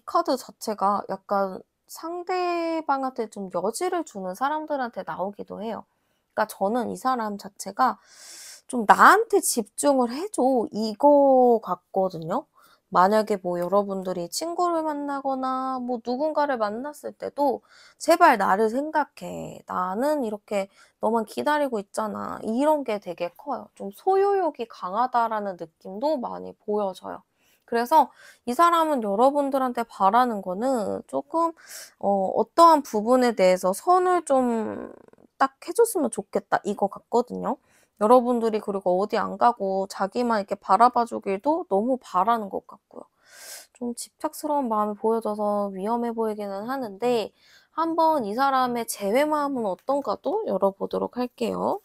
카드 자체가 약간 상대방한테 좀 여지를 주는 사람들한테 나오기도 해요. 그러니까 저는 이 사람 자체가 좀 '나한테 집중을 해 줘.' 이거 같거든요. 만약에 뭐 여러분들이 친구를 만나거나 뭐 누군가를 만났을 때도 "제발 나를 생각해. 나는 이렇게 너만 기다리고 있잖아." 이런 게 되게 커요. 좀 소유욕이 강하다라는 느낌도 많이 보여져요. 그래서 이 사람은 여러분들한테 바라는 거는 쪼끔 어떠한 부분에 대해서 선을 좀 딱 해 줬으면 좋겠다 이거 같거든요. 여러분들이 그리고 어디 안 가고 자기만 이렇게 바라봐 주길도 너무 바라는 것 같고요. 좀 집착스러운 마음이 보여져서 위험해 보이기는 하는데 한번 이 사람의 제외 마음은 어떤가도 열어보도록 할게요.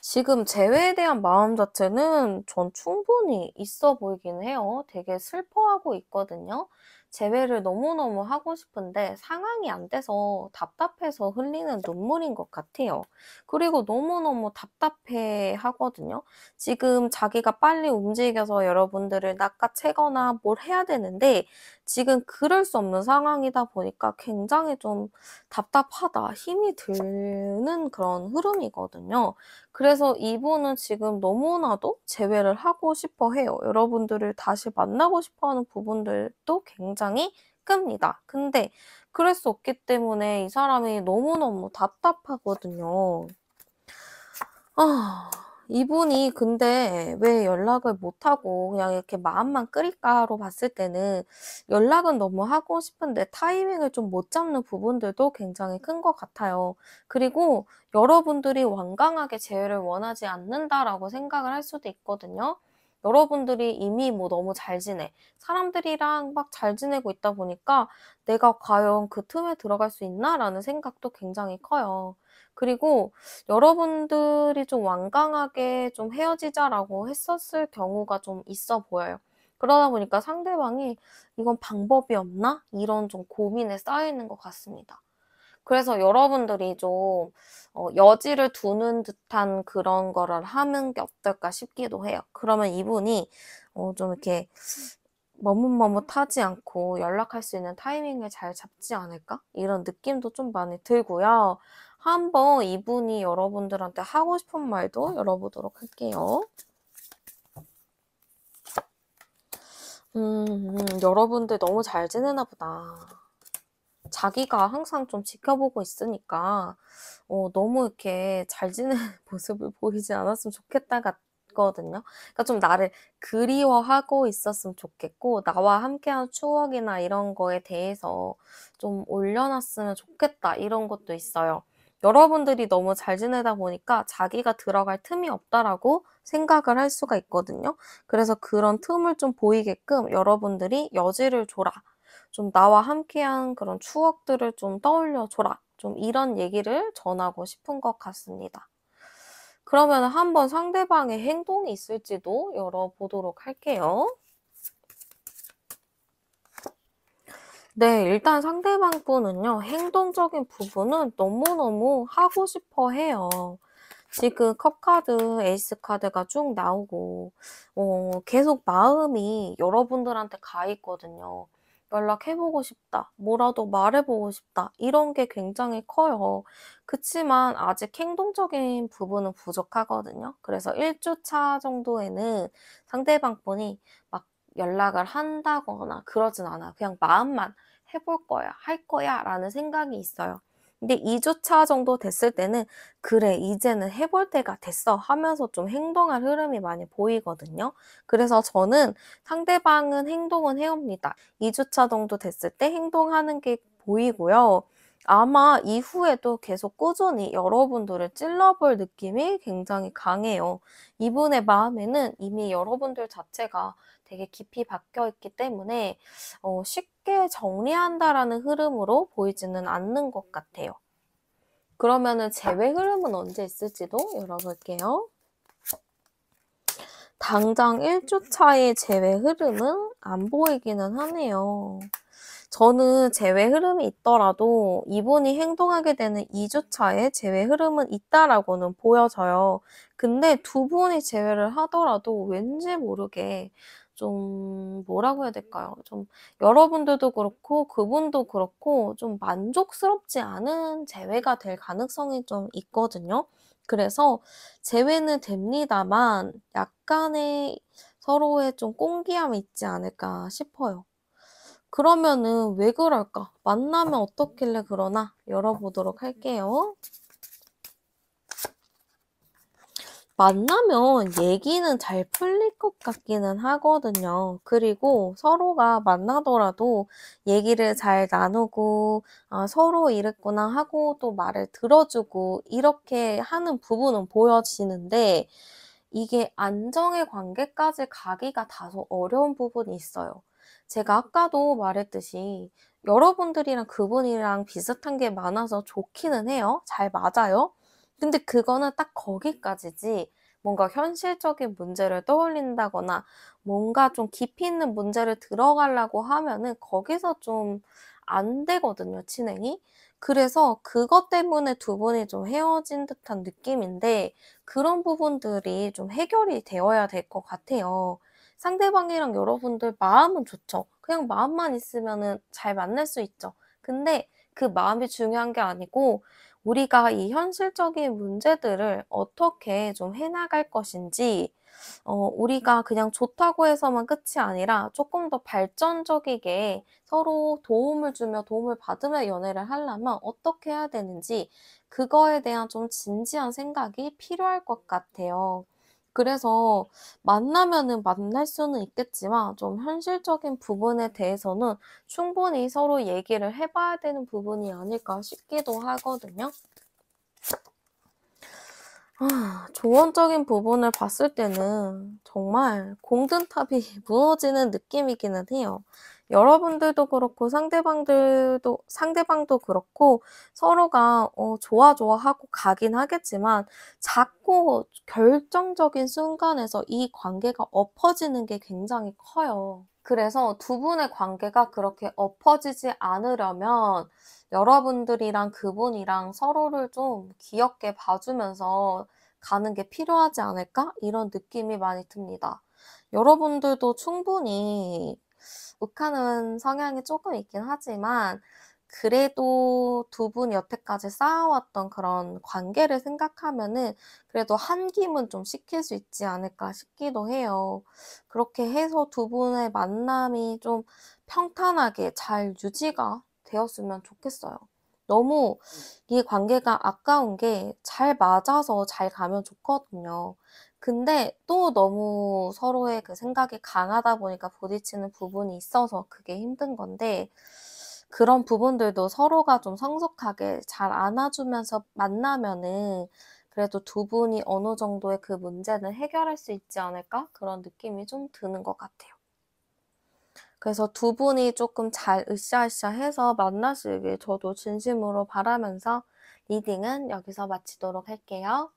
지금 재회에 대한 마음 자체는 전 충분히 있어 보이긴 해요. 되게 슬퍼하고 있거든요. 재회를 너무너무 하고 싶은데 상황이 안 돼서 답답해서 흘리는 눈물인 것 같아요. 그리고 너무너무 답답해 하거든요. 지금 자기가 빨리 움직여서 여러분들을 낚아채거나 뭘 해야 되는데 지금 그럴 수 없는 상황이다 보니까 굉장히 좀 답답하다, 힘이 드는 그런 흐름이거든요. 그래서 이분은 지금 너무나도 재회를 하고 싶어 해요. 여러분들을 다시 만나고 싶어 하는 부분들도 굉장히 큽니다. 근데 그럴 수 없기 때문에 이 사람이 너무너무 답답하거든요. 아 이분이 근데 왜 연락을 못 하고 그냥 이렇게 마음만 끓일까로 봤을 때는 연락은 너무 하고 싶은데 타이밍을 좀 못 잡는 부분들도 굉장히 큰 것 같아요. 그리고 여러분들이 완강하게 재회를 원하지 않는다라고 생각을 할 수도 있거든요. 여러분들이 이미 뭐 너무 잘 지내. 사람들이랑 막 잘 지내고 있다 보니까 '내가 과연 그 틈에 들어갈 수 있나?'라는 생각도 굉장히 커요. 그리고 여러분들이 좀 완강하게 좀 "헤어지자."라고 했었을 경우가 좀 있어 보여요. 그러다 보니까 상대방이 '이건 방법이 없나?' 이런 좀 고민에 쌓여 있는 것 같습니다. 그래서 여러분들이 좀 여지를 두는 듯한 그런 거를 하는 게 어떨까 싶기도 해요. 그러면 이분이 좀 이렇게 머뭇머뭇하지 않고 연락할 수 있는 타이밍을 잘 잡지 않을까? 이런 느낌도 좀 많이 들고요. 한번 이분이 여러분들한테 하고 싶은 말도 열어보도록 할게요. 여러분들 너무 잘 지내나 보다. 자기가 항상 좀 지켜보고 있으니까 너무 이렇게 잘 지내는 모습을 보이지 않았으면 좋겠다 같거든요. 그러니까 좀 나를 그리워하고 있었으면 좋겠고 나와 함께한 추억이나 이런 거에 대해서 좀 올려놨으면 좋겠다 이런 것도 있어요. 여러분들이 너무 잘 지내다 보니까 자기가 들어갈 틈이 없다라고 생각을 할 수가 있거든요. 그래서 그런 틈을 좀 보이게끔 여러분들이 여지를 줘라. 좀 "나와 함께한 그런 추억들을 좀 떠올려 줘라." 좀 이런 얘기를 전하고 싶은 것 같습니다. 그러면 한번 상대방의 행동이 있을지도 열어보도록 할게요. 네. 일단 상대방 분은요. 행동적인 부분은 너무너무 하고 싶어 해요. 지금 컵 카드, 에이스 카드가 쭉 나오고 계속 마음이 여러분들한테 가 있거든요. "연락해 보고 싶다. 뭐라도 말해 보고 싶다." 이런 게 굉장히 커요. 그치만 아직 행동적인 부분은 부족하거든요. 그래서 1 주차 정도에는 상대방 분이 막 연락을 한다거나 그러진 않아요. 그냥 마음만 '해 볼 거야. 할 거야.'라는 생각이 있어요. 근데 2주 차 정도 됐을 때는 '그래 이제는 해볼 때가 됐어.' 하면서 좀 행동할 흐름이 많이 보이거든요. 그래서 저는 상대방은 행동은 해 옵니다. 2주 차 정도 됐을 때 행동하는 게 보이고요. 아마 이후에도 계속 꾸준히 여러분들을 찔러 볼 느낌이 굉장히 강해요. 이분의 마음에는 이미 여러분들 자체가 되게 깊이 박혀 있기 때문에 쉽게 정리한다라는 흐름으로 보이지는 않는 것 같아요. 그러면은 재회 흐름은 언제 있을지도 열어볼게요. 당장 1주 차의 재회 흐름은 안 보이기는 하네요. 저는 재회 흐름이 있더라도 이분이 행동하게 되는 2주 차에 재회 흐름은 있다라고는 보여져요. 근데 두 분이 재회를 하더라도 왠지 모르게 좀 뭐라고 해야 될까요? 좀 여러분들도 그렇고 그분도 그렇고 좀 만족스럽지 않은 재회가 될 가능성이 좀 있거든요. 그래서 재회는 됩니다만 약간의 서로의 좀 꽁기함이 있지 않을까 싶어요. 그러면은 왜 그럴까? 만나면 어떻길래 그러나? 열어보도록 할게요. 만나면 얘기는 잘 풀릴 것 같기는 하거든요. 그리고 서로가 만나더라도 얘기를 잘 나누고 '아 서로 이랬구나.' 하고 또 말을 들어주고 이렇게 하는 부분은 보여지는데 이게 안정의 관계까지 가기가 다소 어려운 부분이 있어요. 제가 아까도 말했듯이 여러분들이랑 그분이랑 비슷한 게 많아서 좋기는 해요. 잘 맞아요. 근데 그거는 딱 거기까지지 뭔가 현실적인 문제를 떠올린다거나 뭔가 좀 깊이 있는 문제를 들어가려고 하면은 거기서 좀 안 되거든요, 진행이. 그래서 그것 때문에 두 분이 좀 헤어진 듯한 느낌인데 그런 부분들이 좀 해결이 되어야 될 것 같아요. 상대방이랑 여러분들 마음은 좋죠. 그냥 마음만 있으면은 잘 만날 수 있죠. 근데 그 마음이 중요한 게 아니고 우리가 이 현실적인 문제들을 어떻게 좀 해 나갈 것인지 우리가 그냥 좋다고 해서만 끝이 아니라 조금 더 발전적이게 서로 도움을 주며 도움을 받으며 연애를 하려면 어떻게 해야 되는지 그거에 대한 좀 진지한 생각이 필요할 것 같아요. 그래서 만나면은 만날 수는 있겠지만 좀 현실적인 부분에 대해서는 충분히 서로 얘기를 해 봐야 되는 부분이 아닐까 싶기도 하거든요. 조언적인 부분을 봤을 때는 정말 공든탑이 무너지는 느낌이기는 해요. 여러분들도 그렇고 상대방도 그렇고 서로가 좋아 좋아하고 가긴 하겠지만 작고 결정적인 순간에서 이 관계가 엎어지는 게 굉장히 커요. 그래서 두 분의 관계가 그렇게 엎어지지 않으려면 여러분들이랑 그분이랑 서로를 좀 귀엽게 봐주면서 가는 게 필요하지 않을까? 이런 느낌이 많이 듭니다. 여러분들도 충분히 욱하는 성향이 조금 있긴 하지만 그래도 두 분이 여태까지 쌓아왔던 그런 관계를 생각하면은 그래도 한 김은 좀 식힐 수 있지 않을까 싶기도 해요. 그렇게 해서 두 분의 만남이 좀 평탄하게 잘 유지가 되었으면 좋겠어요. 너무 이 관계가 아까운 게 잘 맞아서 잘 가면 좋거든요. 근데 또 너무 서로의 그 생각이 강하다 보니까 부딪히는 부분이 있어서 그게 힘든 건데 그런 부분들도 서로가 좀 성숙하게 잘 안아주면서 만나면은 그래도 두 분이 어느 정도의 그 문제는 해결할 수 있지 않을까? 그런 느낌이 좀 드는 것 같아요. 그래서 두 분이 조금 잘 으쌰으쌰해서 만나시길 저도 진심으로 바라면서 리딩은 여기서 마치도록 할게요.